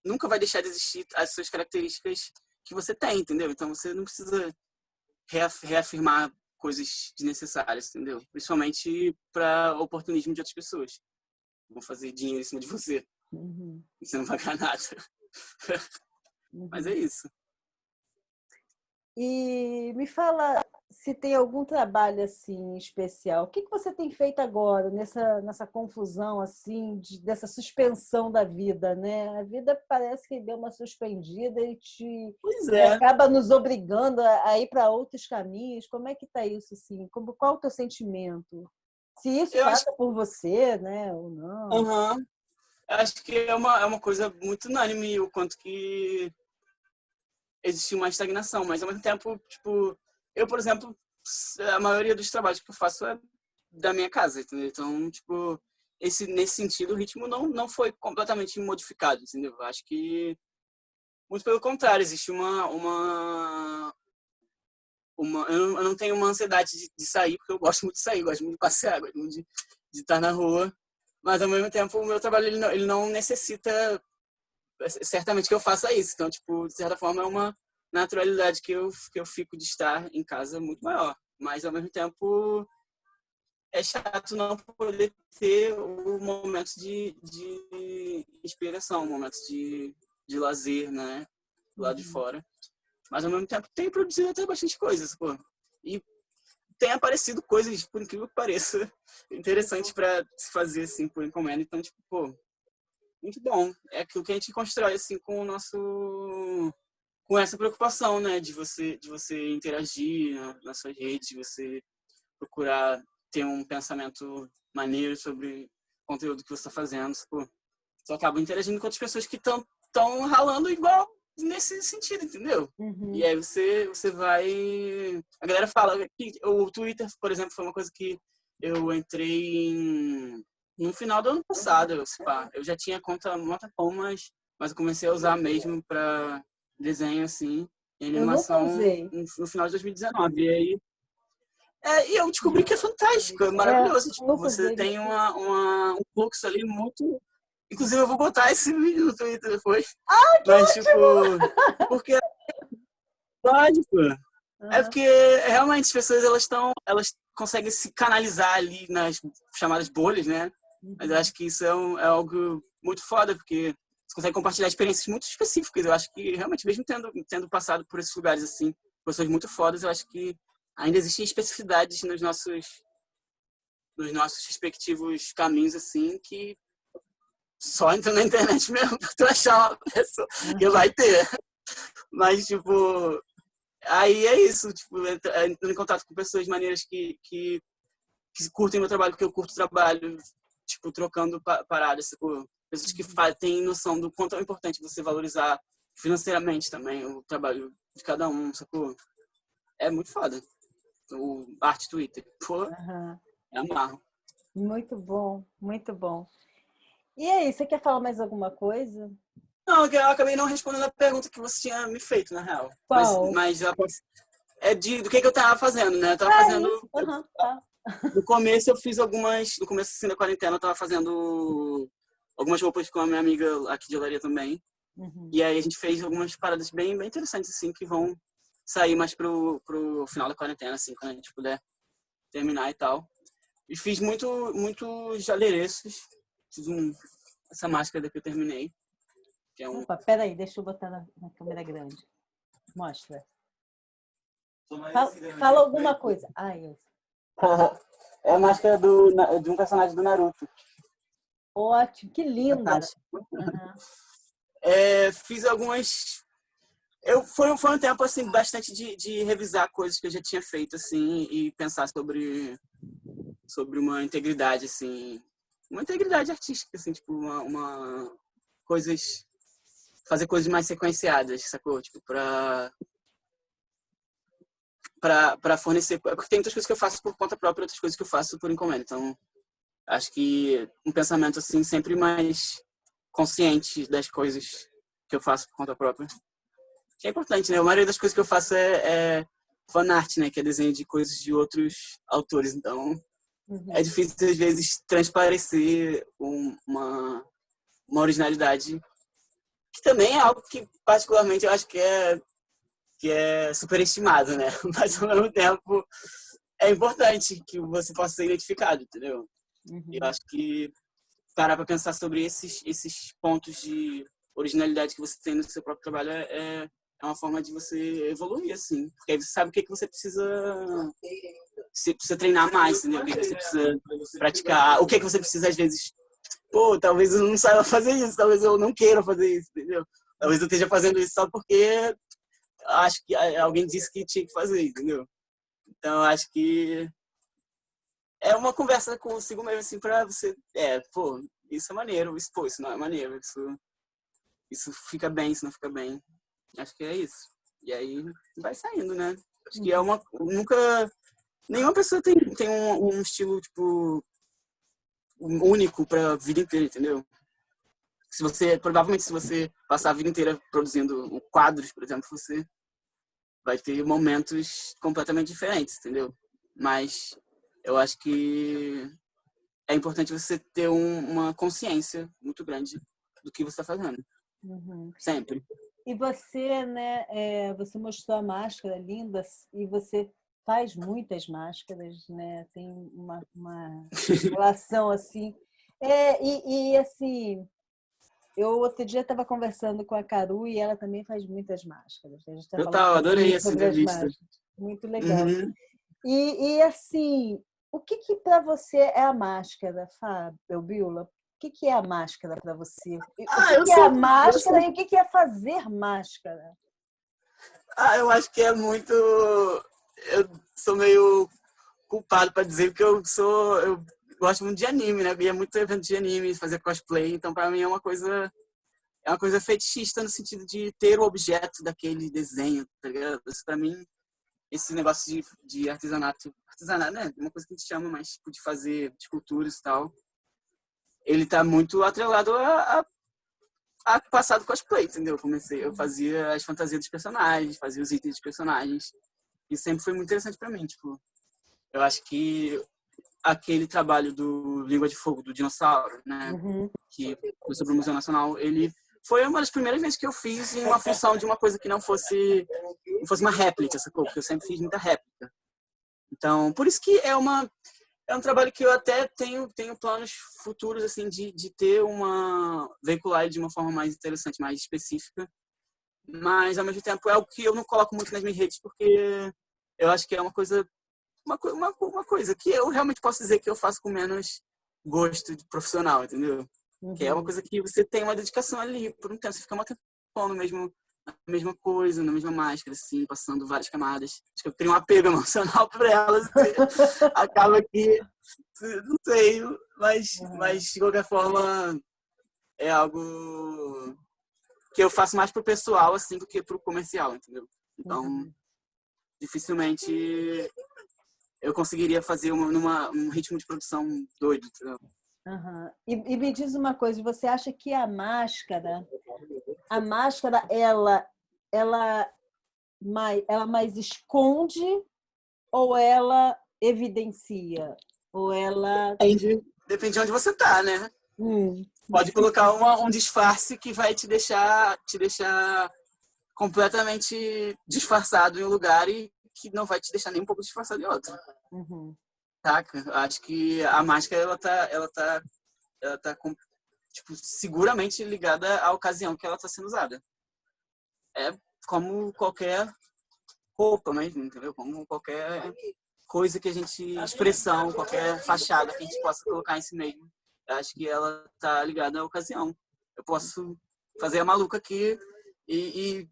nunca vai deixar de existir as suas características que você tem, entendeu? Então você não precisa reafirmar coisas desnecessárias, entendeu? Principalmente para oportunismo de outras pessoas. Vão fazer dinheiro em cima de você. E você não vai ganhar nada. Mas é isso. E me fala se tem algum trabalho assim especial. O que você tem feito agora nessa confusão assim dessa suspensão da vida, né? A vida parece que deu uma suspendida Pois e é. acaba nos obrigando a ir para outros caminhos. Como é que está isso assim? Qual o teu sentimento? Se isso Eu acho, passa por você, né, ou não? aham, eu acho que é uma coisa muito unânime o quanto que existe uma estagnação, mas ao mesmo tempo, tipo, eu, por exemplo, a maioria dos trabalhos que eu faço é da minha casa, entendeu? Então, tipo, nesse sentido, o ritmo não foi completamente modificado, entendeu? Eu acho que, muito pelo contrário, existe eu não tenho uma ansiedade de sair, porque eu gosto muito de sair, gosto muito de passear, gosto muito de estar na rua, mas ao mesmo tempo o meu trabalho ele não necessita certamente que eu faça isso. Então, tipo, de certa forma é uma naturalidade que eu fico de estar em casa muito maior. Mas, ao mesmo tempo, é chato não poder ter o momento de inspiração, o momento de lazer, né? Lá de Uhum. fora. Mas, ao mesmo tempo, tem produzido até bastante coisas, pô. E tem aparecido coisas, por incrível que pareça, interessantes para se fazer, assim, por encomenda. Então, tipo, pô, muito bom. É aquilo que a gente constrói assim com o nosso com essa preocupação, né, de você interagir nas suas redes, de você procurar ter um pensamento maneiro sobre o conteúdo que você está fazendo. Pô, você acaba interagindo com outras pessoas que estão ralando igual nesse sentido, entendeu? E Uhum. aí você vai. A galera fala que o Twitter, por exemplo, foi uma coisa que eu entrei no final do ano passado. Pá. Eu já tinha conta no Motapom, mas eu comecei a usar mesmo para desenho assim, e Eu nunca animação usei. no final de 2019. E eu descobri que é fantástico, é É, maravilhoso. Tipo, nunca você usei. tem um fluxo ali muito. Inclusive, eu vou botar esse vídeo no Twitter depois. Que Mas, tipo, ótimo! porque pode, pô. É Aham. porque realmente as pessoas elas conseguem se canalizar ali nas chamadas bolhas, né? Mas eu Uhum. acho que isso é algo muito foda, porque você consegue compartilhar experiências muito específicas. Eu acho que realmente, mesmo tendo passado por esses lugares assim, pessoas muito fodas, eu acho que ainda existem especificidades nos nossos respectivos caminhos, assim, que só entra na internet mesmo pra tu achar uma pessoa que Aham. vai ter. Mas, tipo, aí é isso, tipo, entrando em contato com pessoas maneiras que curtem meu trabalho, que eu curto o trabalho, tipo, trocando paradas, tipo, pessoas que têm noção do quanto é importante você valorizar financeiramente também o trabalho de cada um, sacou? É muito foda. O arte Twitter. Pô, Aham. é amarro. Muito bom, muito bom. E aí, você quer falar mais alguma coisa? Não, eu acabei não respondendo a pergunta que você tinha me feito, na real. Mas, Qual? mas do que eu tava fazendo, né? Eu tava Ah, fazendo. isso. Aham, tá. No começo eu fiz algumas. No começo assim, da quarentena eu tava fazendo algumas roupas com a minha amiga aqui de Olaria também. Uhum. E aí a gente fez algumas paradas bem, bem interessantes, assim, que vão sair mais pro final da quarentena, assim, quando a gente puder terminar e tal. E fiz muitos adereços. Fiz essa máscara daqui eu terminei, que é um. Opa, peraí, deixa eu botar na câmera grande. Mostra. Fala alguma coisa. Ai, É a máscara de um personagem do Naruto. ótimo, que linda. Fantástico. Aham. Fiz algumas. Foi um tempo assim bastante de revisar coisas que eu já tinha feito assim e pensar sobre uma integridade artística assim, tipo coisas fazer coisas mais sequenciadas, sacou? Tipo para fornecer, porque tem muitas coisas que eu faço por conta própria, outras coisas que eu faço por encomenda. Então, acho que um pensamento assim sempre mais consciente das coisas que eu faço por conta própria. Que é importante, né? A maioria das coisas que eu faço é fanart, né? Que é desenho de coisas de outros autores. Então, é Uhum. difícil, às vezes, transparecer uma originalidade, que também é algo que, particularmente, eu acho que é superestimado, né? Mas, ao mesmo tempo, é importante que você possa ser identificado, entendeu? Eu Uhum. acho que parar para pensar sobre esses pontos de originalidade que você tem no seu próprio trabalho é uma forma de você evoluir, assim. Porque aí você sabe o que você precisa... Você precisa treinar mais, entendeu? O que você precisa praticar. O que você precisa, às vezes... Pô, talvez eu não saiba fazer isso. Talvez eu não queira fazer isso, entendeu? Talvez eu esteja fazendo isso só porque acho que alguém disse que tinha que fazer, entendeu? Então, acho que é uma conversa consigo mesmo, assim, pra você... pô, isso é maneiro. Isso, pô, isso não é maneiro. Isso fica bem, isso não fica bem. Acho que é isso. E aí vai saindo, né? Acho que é uma... Nunca... Nenhuma pessoa tem um estilo, tipo, único pra vida inteira, entendeu? Provavelmente, se você passar a vida inteira produzindo quadros, por exemplo, você vai ter momentos completamente diferentes, entendeu? Mas eu acho que é importante você ter uma consciência muito grande do que você está fazendo. Uhum. Sempre. E você, né, você mostrou a máscara linda e você faz muitas máscaras, né? Tem uma relação assim. Assim, eu outro dia estava conversando com a Caru e ela também faz muitas máscaras. A gente está falando Total, adorei essa sobre as entrevista. máscaras. Muito legal. Uhum. Assim, o que para você é a máscara, Fábio Biola? O que é a máscara para você? O que é a máscara e o que é fazer máscara? Eu acho que é muito... Eu sou meio culpado para dizer que eu gosto muito de anime, né? Eu ia muito evento de anime, fazer cosplay, então para mim é uma coisa fetichista no sentido de ter o objeto daquele desenho, tá ligado? Isso para mim, esse negócio de artesanato, né? Uma coisa que a gente chama, mas tipo, de fazer esculturas e tal, ele tá muito atrelado a passar do cosplay, entendeu? Eu fazia as fantasias dos personagens, fazia os itens dos personagens, e sempre foi muito interessante para mim, tipo, eu acho que aquele trabalho do Língua de Fogo, do dinossauro, né? Uhum. Que foi sobre o Museu Nacional, ele foi uma das primeiras vezes que eu fiz em uma função de uma coisa que não fosse uma réplica, sacou? Porque eu sempre fiz muita réplica. Então, por isso que é um trabalho que eu até tenho planos futuros, assim, de ter veicular ele de uma forma mais interessante, mais específica. Mas, ao mesmo tempo, é algo que eu não coloco muito nas minhas redes, porque eu acho que é uma coisa que eu realmente posso dizer que eu faço com menos gosto de profissional, entendeu? Uhum. Que é uma coisa que você tem uma dedicação ali por um tempo, você fica muito tempo na mesma coisa, na mesma máscara, assim, passando várias camadas. Acho que eu crio um apego emocional por elas e acaba que, não sei, mas de qualquer forma é algo que eu faço mais pro pessoal, assim, do que pro comercial, entendeu? Então, dificilmente eu conseguiria fazer um ritmo de produção doido, entendeu? Uhum. E me diz uma coisa, você acha que a máscara ela mais esconde ou ela evidencia? Ou ela... Depende de onde você tá, né? Pode colocar um disfarce que vai te deixar completamente disfarçado em um lugar e que não vai te deixar nem um pouco disfarçado em outro. Uhum. Saca? Acho que a máscara ela tá tipo, seguramente ligada à ocasião que ela está sendo usada. É como qualquer roupa mesmo, entendeu? Como qualquer coisa que a gente... expressão, qualquer fachada que a gente possa colocar em si mesmo. Eu acho que ela tá ligada à ocasião. Eu posso fazer a maluca aqui e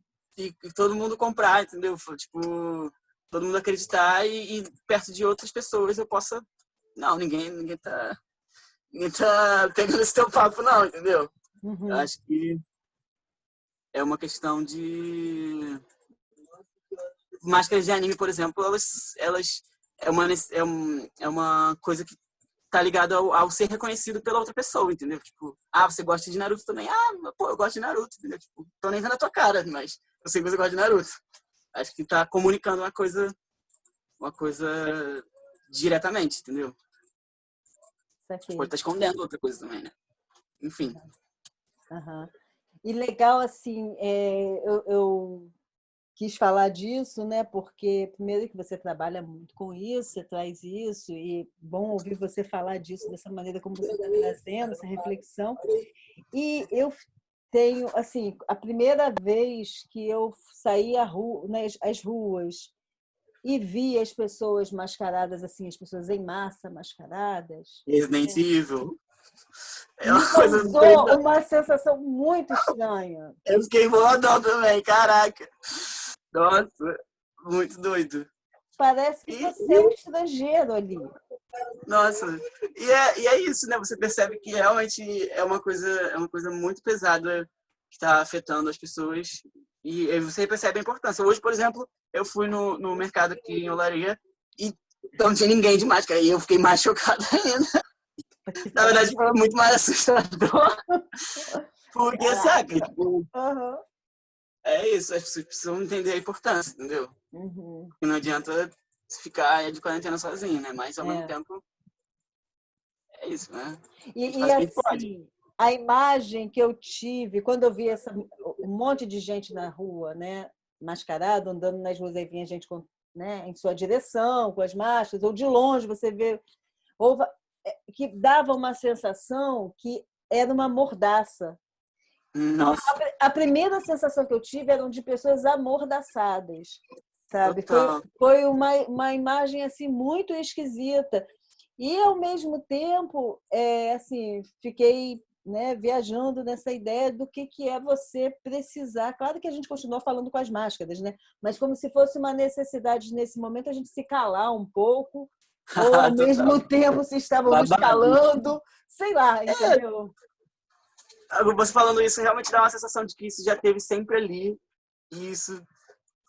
todo mundo comprar, entendeu? Tipo, todo mundo acreditar e perto de outras pessoas eu possa... Não, ninguém tá pegando esse teu papo, não, entendeu? Uhum. Eu acho que é uma questão de... Máscaras de anime, por exemplo, elas é uma coisa que tá ligada ao ser reconhecido pela outra pessoa, entendeu? Tipo, você gosta de Naruto também? Pô, eu gosto de Naruto, entendeu? Tipo, tô nem vendo a tua cara, mas eu sei que você gosta de Naruto. Acho que tá comunicando uma coisa diretamente, entendeu? Pode estar escondendo outra coisa também, né? Enfim. Uhum. E legal, assim, eu quis falar disso, né? Porque, primeiro, que você trabalha muito com isso, você traz isso, e bom ouvir você falar disso dessa maneira como você está trazendo, essa reflexão. E eu tenho, assim, a primeira vez que eu saí às ruas e vi as pessoas mascaradas, assim, as pessoas em massa mascaradas, Resident Evil. É me uma coisa causou doida. uma sensação muito estranha. Eu fiquei boladão também, caraca. Nossa, muito doido. Parece que E, você é um estrangeiro ali. nossa, e é isso, né? Você percebe que realmente é uma coisa muito pesada que está afetando as pessoas. E aí você percebe a importância. Hoje, por exemplo, eu fui no mercado aqui em Olaria e não tinha ninguém de máscara. E eu fiquei mais chocado ainda. Na verdade, foi muito mais assustador. Porque, Caraca. sabe, tipo, Uhum. é isso. As pessoas precisam entender a importância, entendeu? Uhum. E não adianta ficar de quarentena sozinho, né? Mas, ao mesmo É. tempo, é isso, né? A gente E faz o que a gente pode. assim, a imagem que eu tive quando eu vi um monte de gente na rua, né, mascarado, andando nas ruas, aí vinha gente com, né, em sua direção, com as máscaras, ou de longe você vê, ou, que dava uma sensação que era uma mordaça. Nossa, A primeira sensação que eu tive era de pessoas amordaçadas, sabe? total. Foi uma imagem assim muito esquisita. E, ao mesmo tempo, assim, fiquei, né, viajando nessa ideia do que é você precisar. Claro que a gente continuou falando com as máscaras, né? Mas como se fosse uma necessidade, nesse momento, a gente se calar um pouco, ou, ao Total. mesmo tempo, se estávamos Babado. calando, sei lá, entendeu? Você falando isso realmente dá uma sensação de que isso já teve sempre ali e isso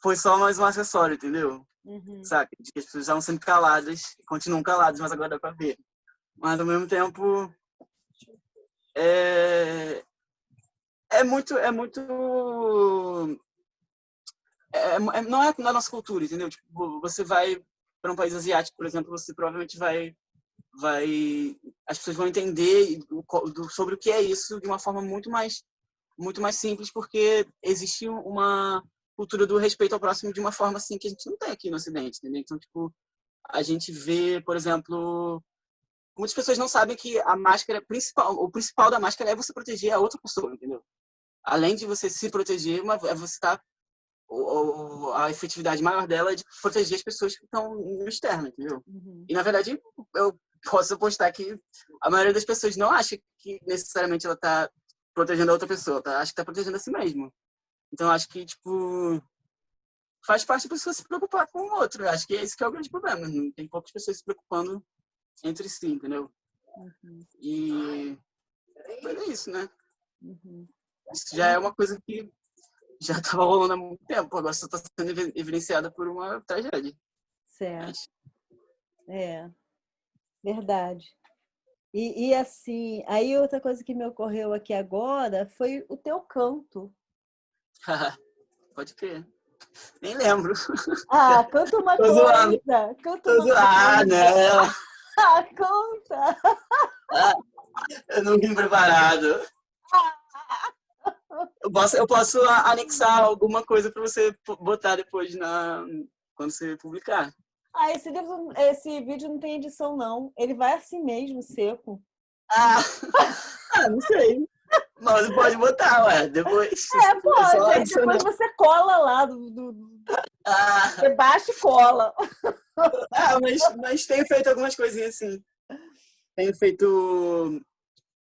foi só mais um acessório, entendeu? Uhum. Sabe? De que as pessoas estavam sempre caladas, continuam caladas, mas agora dá pra ver. Mas, ao mesmo tempo, é, é muito... não é da nossa cultura, entendeu? Tipo, você vai para um país asiático, por exemplo, você provavelmente as pessoas vão entender sobre o que é isso de uma forma muito mais simples, porque existe uma cultura do respeito ao próximo de uma forma assim que a gente não tem aqui no Ocidente, entendeu? Então, tipo, a gente vê, por exemplo, muitas pessoas não sabem que a máscara principal, o principal da máscara é você proteger a outra pessoa, entendeu? Além de você se proteger, é você estar a efetividade maior dela é de proteger as pessoas que estão no externo, entendeu? Uhum. E, na verdade, eu posso apostar que a maioria das pessoas não acha que necessariamente ela está protegendo a outra pessoa, tá? Acha que está protegendo a si mesma. Então, acho que, tipo, faz parte da pessoa se preocupar com o outro. Eu acho que é esse que é o grande problema. Tem poucas pessoas se preocupando entre si, entendeu? Uhum. E é isso, né? Uhum. Isso já é uma coisa que já estava rolando há muito tempo, agora só está sendo evidenciada por uma tragédia. Certo. Mas... É, verdade. E assim, aí outra coisa que me ocorreu aqui agora foi o teu canto. Pode crer. Nem lembro. Ah, canta uma Tô zoando. coisa, canta Tô uma zoando. Ah, coisa. não. Ah, conta! Ah, eu não vim preparado. Eu posso anexar alguma coisa para você botar depois quando você publicar. Ah, esse vídeo não tem edição, não. Ele vai assim mesmo, seco. Ah, não sei. Mas pode botar, ué. Depois é só Pode. Aí adicionar. depois você cola lá Ah, você baixa e cola. mas tenho feito algumas coisinhas assim. Tenho feito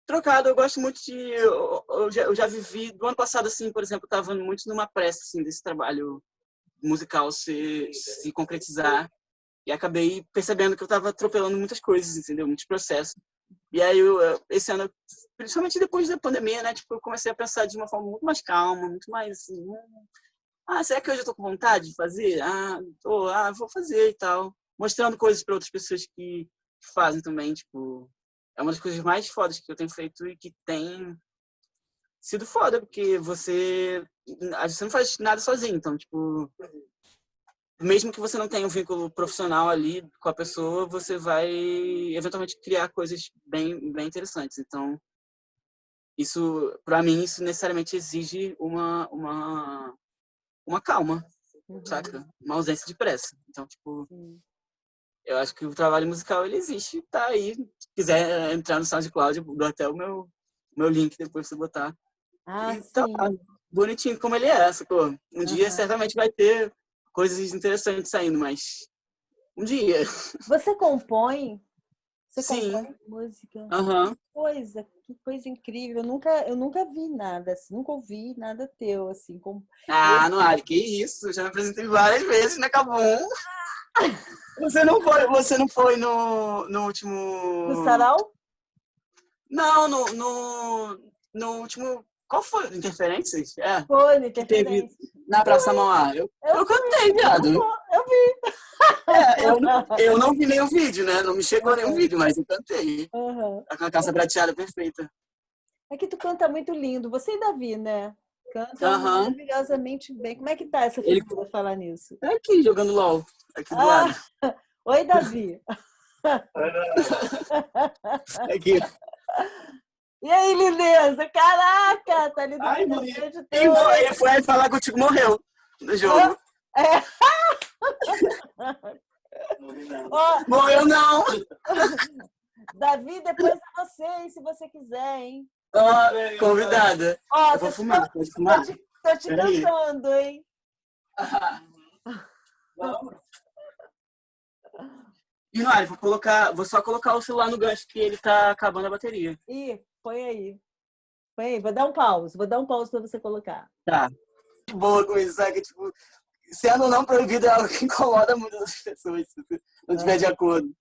trocado. Eu gosto muito de. Eu já vivi. Do ano passado, assim, por exemplo, eu estava muito numa pressa assim, desse trabalho musical se concretizar. E acabei percebendo que eu estava atropelando muitas coisas, entendeu? Muitos processos. E aí, esse ano, principalmente depois da pandemia, né? Tipo, eu comecei a pensar de uma forma muito mais calma, muito mais assim, será que hoje eu tô com vontade de fazer? Vou fazer e tal. Mostrando coisas para outras pessoas que fazem também, tipo, é uma das coisas mais fodas que eu tenho feito e que tem sido foda, porque você não faz nada sozinho, então, tipo, mesmo que você não tenha um vínculo profissional ali com a pessoa, você vai eventualmente criar coisas bem interessantes. Então, isso, para mim, isso necessariamente exige uma calma, Uhum. saca? Uma ausência de pressa. Então, tipo, Sim. eu acho que o trabalho musical, ele existe, tá aí. Se quiser entrar no SoundCloud, eu dou até o meu link depois pra você botar. Ah, e tá lá, sim. bonitinho como ele é, sacou? Um dia Aham. certamente vai ter coisas interessantes saindo, mas um dia. Você compõe? Você Sim, compõe música? aham. Que coisa incrível. Eu nunca vi nada assim, nunca ouvi nada teu assim. Ah, não, Ari, que isso? Eu já me apresentei várias vezes na Kabum. Você não foi no No último. sarau? Não, no último. Qual foi? Interferências? É, Foi no que teve Interferência. na Praça Mauá. Eu Eu fui. cantei, viado. Eu vi. É, eu não vi nenhum vídeo, né? Não me chegou nenhum Aham, vídeo, mas eu cantei. aham. Com a calça prateada perfeita. É que tu canta muito lindo. Você e Davi, né? Cantam Aham. maravilhosamente bem. Como é que tá essa Ele figura falar nisso? tá aqui jogando LOL, aqui do lado. Ah, oi, Davi. Aqui. E aí, lindeza? Caraca, tá lindo pra Ai, morri. cacete teu, hein? Ele foi falar contigo, morreu no Hã? jogo. É. Ó, Morreu não! Davi, depois é você, hein, se você quiser, hein? Ó, convidada. Ó, Eu vou fumar, pode tô fumar? tô te Peraí. cantando, hein? Vamos. E não, vou só colocar o celular no gancho que ele tá acabando a bateria. Ih, põe aí. Põe aí. Vou dar um pause pra você colocar. Tá. De boa com isso, sabe? Tipo, sendo ou não proibido é algo que incomoda muito as pessoas, se não tiver de Aham. acordo.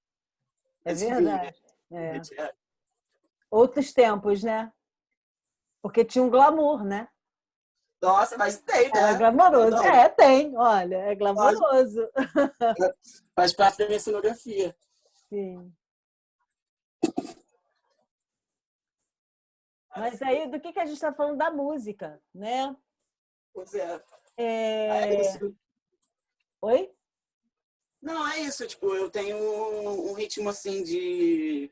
É Mas enfim, verdade. É. é. Outros tempos, né? Porque tinha um glamour, né? Nossa, mas tem, Era né? glamouroso. Não, É, tem, olha, é faz, glamouroso. faz parte da minha cenografia. Sim. Mas aí, do que a gente está falando da música, né? Pois é. É É... isso. Oi? Não, é isso. Tipo, eu tenho um ritmo assim de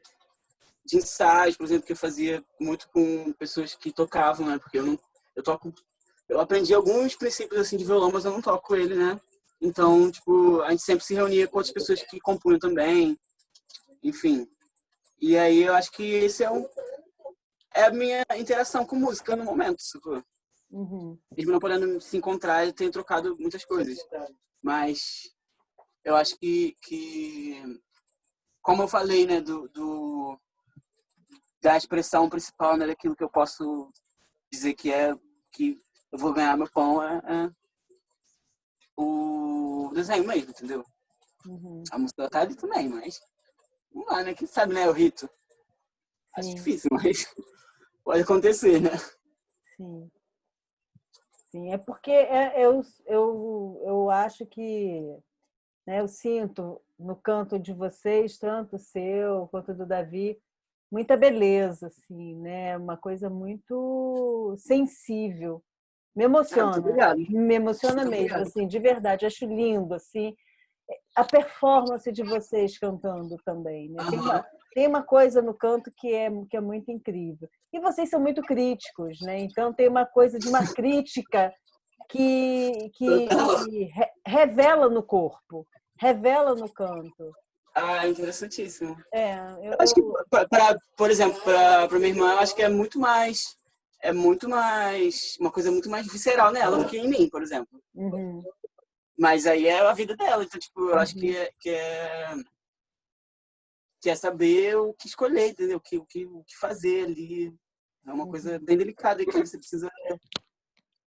ensaios, por exemplo, que eu fazia muito com pessoas que tocavam, né? Porque eu toco, eu aprendi alguns princípios assim de violão, mas eu não toco ele, né? Então, tipo, a gente sempre se reunia com outras pessoas que compunham também, enfim. E aí eu acho que esse é a minha interação com música no momento, sacou? Uhum. Mesmo não podendo se encontrar, eu tenho trocado muitas coisas. Mas eu acho que como eu falei, né, da expressão principal, né, daquilo que eu posso dizer que eu vou ganhar meu pão é o desenho mesmo, entendeu? Uhum. A música tá ali também, mas vamos lá, né? Quem sabe, né, o rito? Acho Sim, difícil, mas pode acontecer, né? sim. Sim, é porque eu acho que, né, eu sinto no canto de vocês, tanto o seu quanto do Davi, muita beleza, assim, né? Uma coisa muito sensível. Ah, muito obrigado. Me emociona Muito mesmo, obrigado. assim, de verdade. Acho lindo, assim, a performance de vocês cantando também, né? Aham. Tem uma coisa no canto que é muito incrível. E vocês são muito críticos, né? Então tem uma coisa de uma crítica Total. que revela no corpo, revela no canto. Ah, interessantíssimo. É, Eu acho que, por exemplo, para minha irmã, eu acho que é muito mais, uma coisa muito mais visceral nela do que em mim, por exemplo. uhum, Mas aí é a vida dela, então, tipo, eu acho uhum, que é saber o que escolher, entendeu? O que fazer ali. É uma coisa uhum. bem delicada que você precisa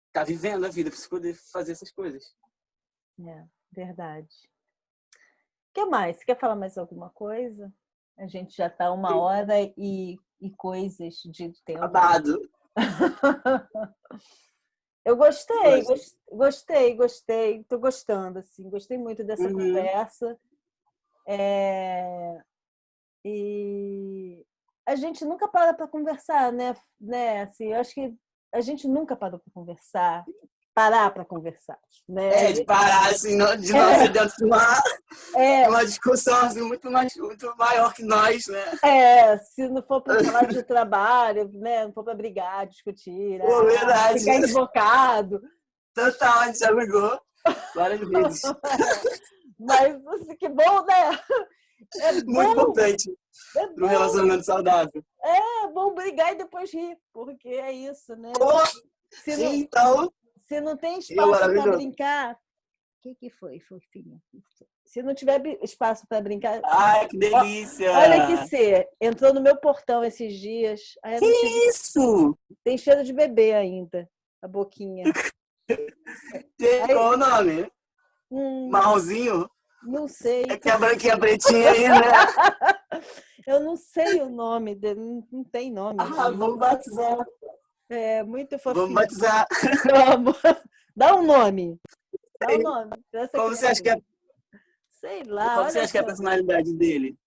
estar vivendo a vida para você poder fazer essas coisas. É, verdade. O que mais? Você quer falar mais alguma coisa? A gente já está 1 hora e coisas de tempo. Babado. Eu gostei, Gosto. gostei. Estou gostando, assim. Gostei muito dessa Uhum. conversa. E a gente nunca para conversar, né? Assim, eu acho que a gente nunca parou para conversar, parar para conversar, né? É, de parar, assim, de não ser É, dentro de é, uma discussão assim, muito maior que nós, né? se não for para falar de trabalho, né? Não for para brigar, discutir, Pô, verdade. ficar invocado. Total, a gente já brigou várias vezes. Mas assim, que bom, né? É Muito bom, importante é para um bom, relacionamento saudável. é bom brigar e depois rir, porque é isso, né? Pô, Se não, então, se não tem é espaço para maravilhoso. brincar, o que foi, fofinho? Se não tiver espaço para brincar, Ai, que ó, olha que delícia! ser, entrou no meu portão esses dias, aí eu Que não tive, isso? tem cheiro de bebê ainda, a boquinha. Qual Aí, o nome? hum, Marronzinho? não sei, É que a branquinha pretinha aí, né? eu não sei o nome dele, não tem nome. Ah, vamos batizar. É muito Vamos fofinho. batizar. Vamos. Dá um nome. Dá um nome pra essa Como você acha que criatura. é, Sei lá, qual você olha acha que é a só. personalidade dele?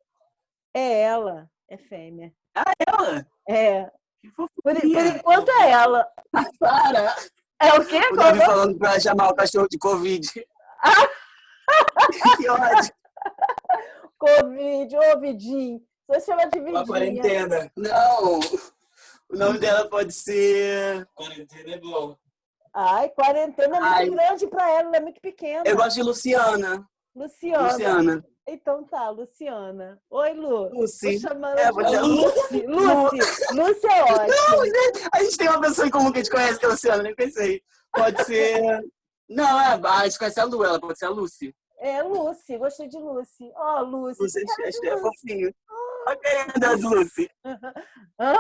É ela, é fêmea. Ah, ela? É. Que Por fofinha. enquanto é ela. Para! É o quê? O Qual Davi é? falando pra chamar o cachorro de Covid. Ah, Que ódio. Covid, ô Vidinho. Você chama de Uma Vidinha. quarentena. Não! O nome dela pode ser. Quarentena é bom. Ai, quarentena é muito Ai, grande para ela, ela é muito eu pequena. gosto de Luciana. Luciana. Luciana. Então tá, Luciana. Oi, Lu. Vou Lucy. chamar ela É, de pode ser Lucy. Lu. Lucy. Lucy é ótimo. A gente tem uma pessoa em comum que a gente conhece, que é a Luciana, nem pensei. Pode ser. Não, a gente conhece a Lu, ela pode ser a Lucy. É Lucy, gostei de Lucy. Ó, Lucy, Lucy, tem cara acho de que é Lucy. fofinho. A carinha dela de Lucy. Hã?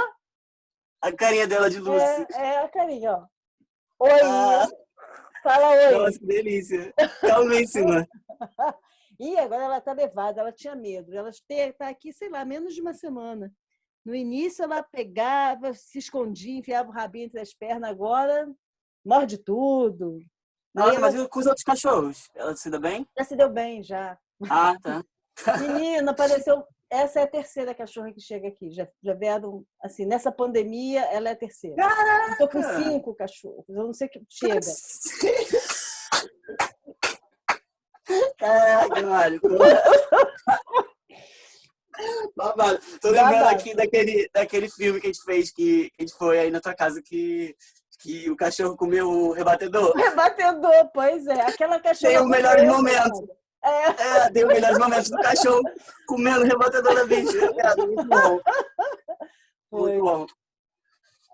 A carinha dela de Lucy. É a carinha, ó. Oi, Ah, fala oi. nossa, que delícia. Calmíssima. Ih, agora ela tá levada, ela tinha medo. Ela tá aqui, sei lá, menos de uma semana. No início ela pegava, se escondia, enfiava o rabinho entre as pernas, agora morde tudo. Aí Nossa, ela mas e com os outros cachorros? Ela se dá bem? já se deu bem, já. Ah, tá. Menina, apareceu. Essa é a terceira cachorra que chega aqui. Já vieram, assim, nessa pandemia, ela é a terceira. Eu tô com Caraca! 5 cachorros, eu não sei o que chega. Caraca, Mário. Babado. Tô lembrando Babado. aqui daquele filme que a gente fez, que a gente foi aí na tua casa, que o cachorro comeu o rebatedor. Rebatedor, pois é. Aquela Tem cachorra os melhores morreu, momentos. coitada. É, Tem os melhores momentos do cachorro comendo o rebatedor da bicha. Cara, muito bom. Muito foi. bom.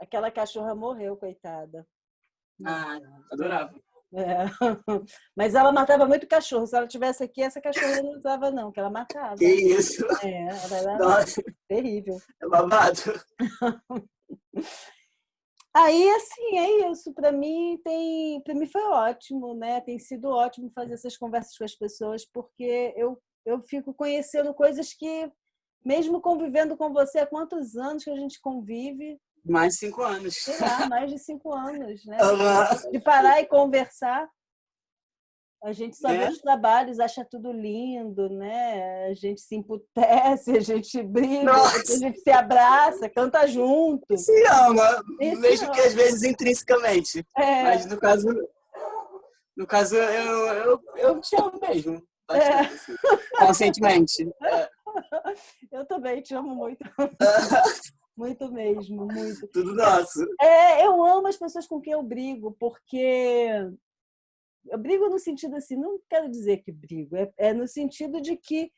Aquela cachorra morreu, coitada. Ah, É, adorava. é. Mas ela matava muito cachorro. Se ela tivesse aqui, essa cachorra não usava, não, que ela Que matava. isso? Ela era Nossa, terrível. é babado. Aí, assim, é isso. Para mim foi ótimo, né? Tem sido ótimo fazer essas conversas com as pessoas, porque eu fico conhecendo coisas que, mesmo convivendo com você, há quantos anos que a gente convive? Mais 5 anos. Sei lá, mais de 5 anos, né? Aham. De parar e conversar. A gente só vê Né? os trabalhos, acha tudo lindo, né? A gente se emputece, a gente briga, depois a Nossa, gente se abraça, canta junto. se ama, Esse mesmo que às ano. vezes intrinsecamente. Mas É, no caso eu te amo mesmo, é. bastante, assim. Conscientemente. É. Eu também te amo muito, muito mesmo, muito. Tudo nosso. Eu amo as pessoas com quem eu brigo, porque eu brigo no sentido assim, não quero dizer que brigo, é no sentido de que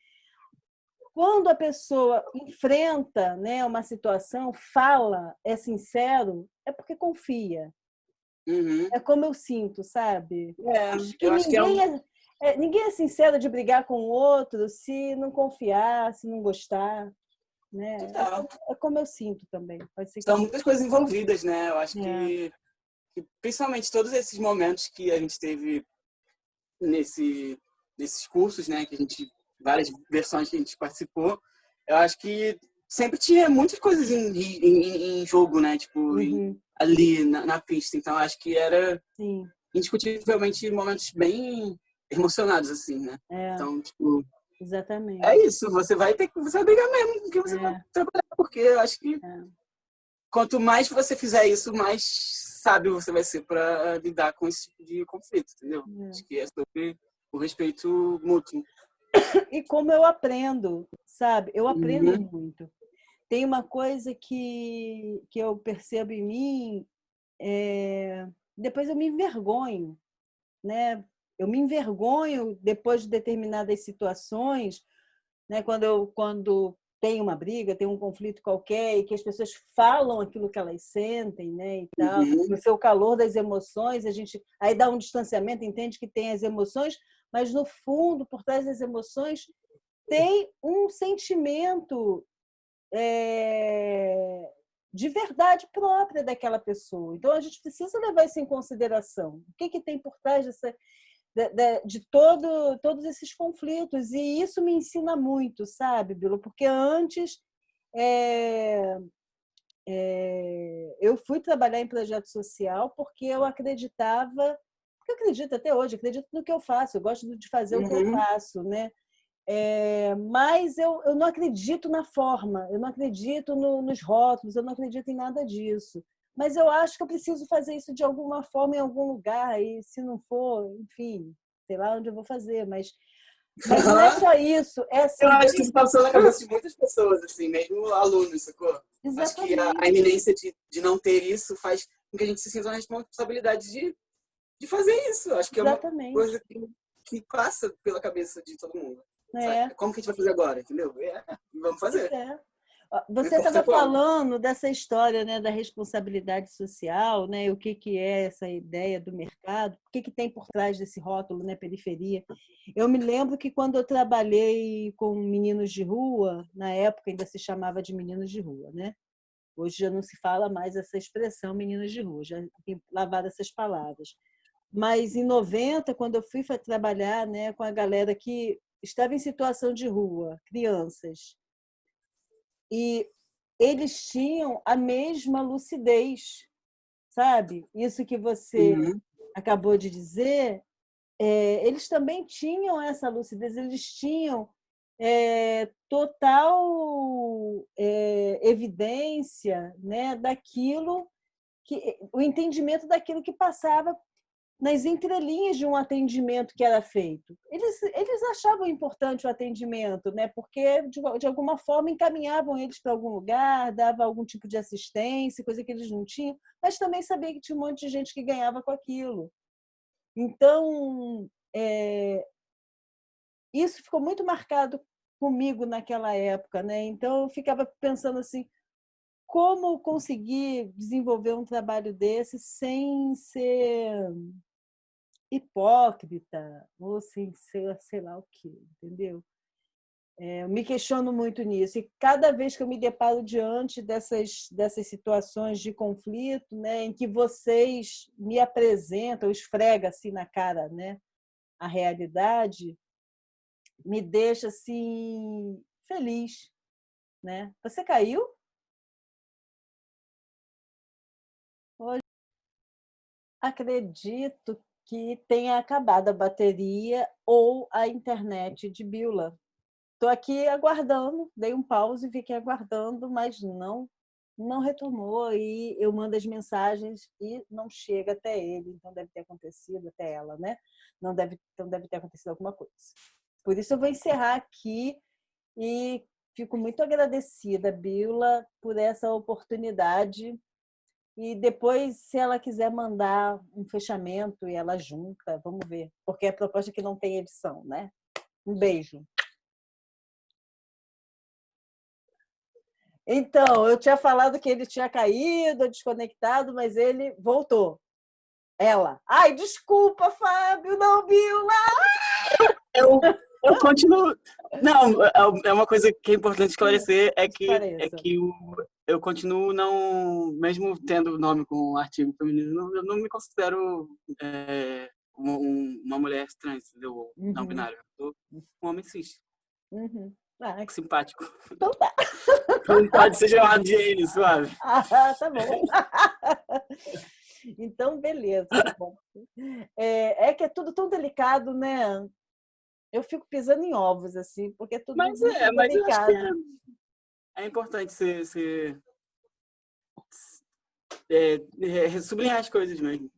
quando a pessoa enfrenta, né, uma situação, fala, é sincero, é porque confia. Uhum. É como eu sinto, sabe? Acho que Eu acho que é um. ninguém é sincero de brigar com o outro se não confiar, se não gostar, né? Total. É como eu sinto também. Pode ser que São eu... muitas coisas envolvidas, né? Eu acho É. que principalmente todos esses momentos que a gente teve nesses cursos, né? Que a gente, várias versões que a gente participou, eu acho que sempre tinha muitas coisas em jogo, né? Tipo, Uhum. ali na pista. Então, eu acho que era Sim, indiscutivelmente momentos bem emocionados, assim, né? é, Então, tipo, é exatamente. isso. Você vai brigar mesmo com quem você vai É, trabalhar, porque eu acho que é, quanto mais você fizer isso, mais sábio você vai ser para lidar com esse tipo de conflito, entendeu? é. Acho que é sobre o respeito mútuo. E como eu aprendo, sabe? Eu aprendo Uhum. muito. Tem uma coisa que eu percebo em mim, depois eu me envergonho, né? Eu me envergonho depois de determinadas situações, né? Quando tem uma briga, tem um conflito qualquer e que as pessoas falam aquilo que elas sentem, né, e tal, no seu calor das emoções, a gente aí dá um distanciamento, entende que tem as emoções, mas no fundo, por trás das emoções, tem um sentimento de verdade própria daquela pessoa. Então a gente precisa levar isso em consideração. O que tem por trás de todos esses conflitos. E isso me ensina muito, sabe, Bilo? Porque antes eu fui trabalhar em projeto social porque eu acreditava, porque eu acredito até hoje, acredito no que eu faço, eu gosto de fazer o que eu faço, né? Mas eu não acredito na forma, eu não acredito nos rótulos, eu não acredito em nada disso. Mas eu acho que eu preciso fazer isso de alguma forma em algum lugar, e se não for, enfim, sei lá onde eu vou fazer, mas não é só isso, é assim. Eu acho que isso passou na cabeça de muitas pessoas, assim, mesmo alunos, sacou? Exatamente. Acho que a iminência de não ter isso faz com que a gente se sinta na responsabilidade de fazer isso. Acho que Exatamente. É uma coisa que passa pela cabeça de todo mundo. Como que a gente vai fazer agora, entendeu? Vamos fazer. Você estava falando dessa história, né, da responsabilidade social, né, o que é essa ideia do mercado, o que tem por trás desse rótulo, né, periferia. Eu me lembro que quando eu trabalhei com meninos de rua, na época ainda se chamava de meninos de rua, né? Hoje já não se fala mais essa expressão meninos de rua, já tem lavado essas palavras. Mas em 90, quando eu fui trabalhar, né, com a galera que estava em situação de rua, crianças, e eles tinham a mesma lucidez, sabe? Isso que você acabou de dizer, eles também tinham essa lucidez, eles tinham total evidência, né, daquilo o entendimento daquilo que passava nas entrelinhas de um atendimento que era feito. Eles achavam importante o atendimento, né? Porque, de alguma forma, encaminhavam eles para algum lugar, dava algum tipo de assistência, coisa que eles não tinham, mas também sabia que tinha um monte de gente que ganhava com aquilo. Então, isso ficou muito marcado comigo naquela época, né? Então, eu ficava pensando assim, como conseguir desenvolver um trabalho desse sem ser hipócrita ou sem ser sei lá o quê, entendeu? Eu me questiono muito nisso e cada vez que eu me deparo diante dessas situações de conflito, né, em que vocês me apresentam, esfrega assim na cara, né, a realidade, me deixa assim feliz, né? Você caiu? Hoje acredito que tenha acabado a bateria ou a internet de Beulah. Estou aqui aguardando, dei um pause e fiquei aguardando, mas não retornou. E eu mando as mensagens e não chega até ele. Então deve ter acontecido, até ela, né? Então deve ter acontecido alguma coisa. Por isso eu vou encerrar aqui e fico muito agradecida, Beulah, por essa oportunidade. E depois, se ela quiser mandar um fechamento e ela junta, vamos ver. Porque a proposta é que não tem edição, né? Um beijo. Então, eu tinha falado que ele tinha caído, desconectado, mas ele voltou. Ela. Ai, desculpa, Fábio, não viu lá. Eu continuo. Não, é uma coisa que é importante esclarecer, é que eu continuo não, mesmo tendo nome com artigo feminino, eu não me considero uma mulher trans, entendeu? Não binário. Eu sou um homem cis. Ah, simpático. Então tá. Não pode ser chamado de ele, suave. Tá bom. Então, beleza, tá bom. Que é tudo tão delicado, né? Eu fico pisando em ovos, assim, porque é tudo muito mas eu acho delicado. que é importante sublinhar as coisas mesmo.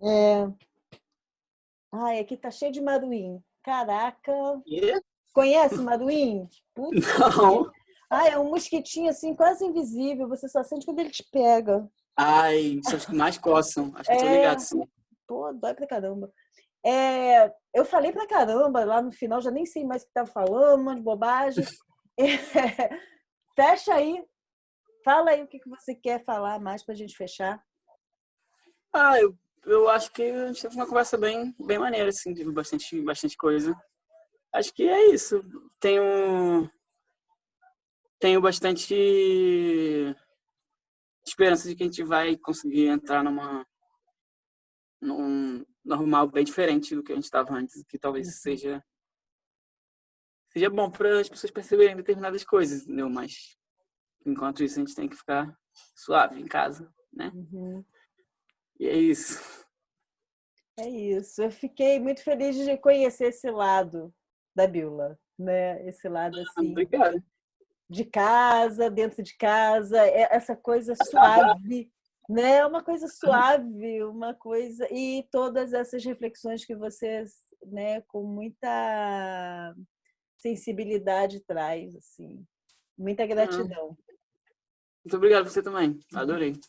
Ai, aqui tá cheio de maruim. Caraca! Yeah? Conhece maruim? Putz, não. É um mosquitinho assim, quase invisível. Você só sente quando ele te pega. Ai, são os que mais coçam. Acho que eu tô ligado, sim. Pô, dói pra caramba. Eu falei pra caramba lá no final, já nem sei mais o que tava falando, um monte de bobagem. Fecha aí. Fala aí o que você quer falar mais para a gente fechar. Eu acho que a gente teve uma conversa bem maneira, assim, de bastante coisa. Acho que é isso. Tenho bastante esperança de que a gente vai conseguir entrar num normal bem diferente do que a gente estava antes, que talvez seja bom para as pessoas perceberem determinadas coisas, entendeu? Mas enquanto isso a gente tem que ficar suave em casa, né? E é isso. É isso. Eu fiquei muito feliz de conhecer esse lado da Beulah, né? Esse lado assim. Obrigado. De casa, dentro de casa, essa coisa suave, né? Uma coisa suave, uma coisa e todas essas reflexões que você, né, com muita sensibilidade traz, assim, muita gratidão. Muito obrigado você também, adorei.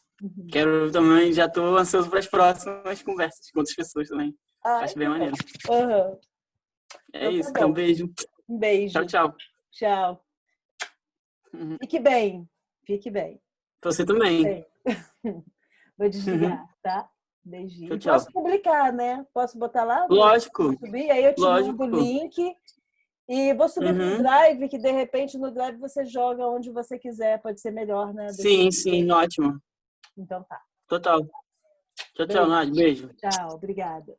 Quero também, já estou ansioso para as próximas conversas com outras pessoas também. Acho bem maneiro. É isso, então beijo. Um beijo. Tchau. Tchau. Fique bem. Você também. Vou desligar, tá? Beijinho. Tchau. Posso publicar, né? Posso botar lá? Lógico. Subir, aí eu te mando o link. E vou subir pro Drive, que de repente no Drive você joga onde você quiser. Pode ser melhor, né? Sim, ótimo. Então tá. Total. Tchau, Nádia. Beijo. Tchau, obrigada.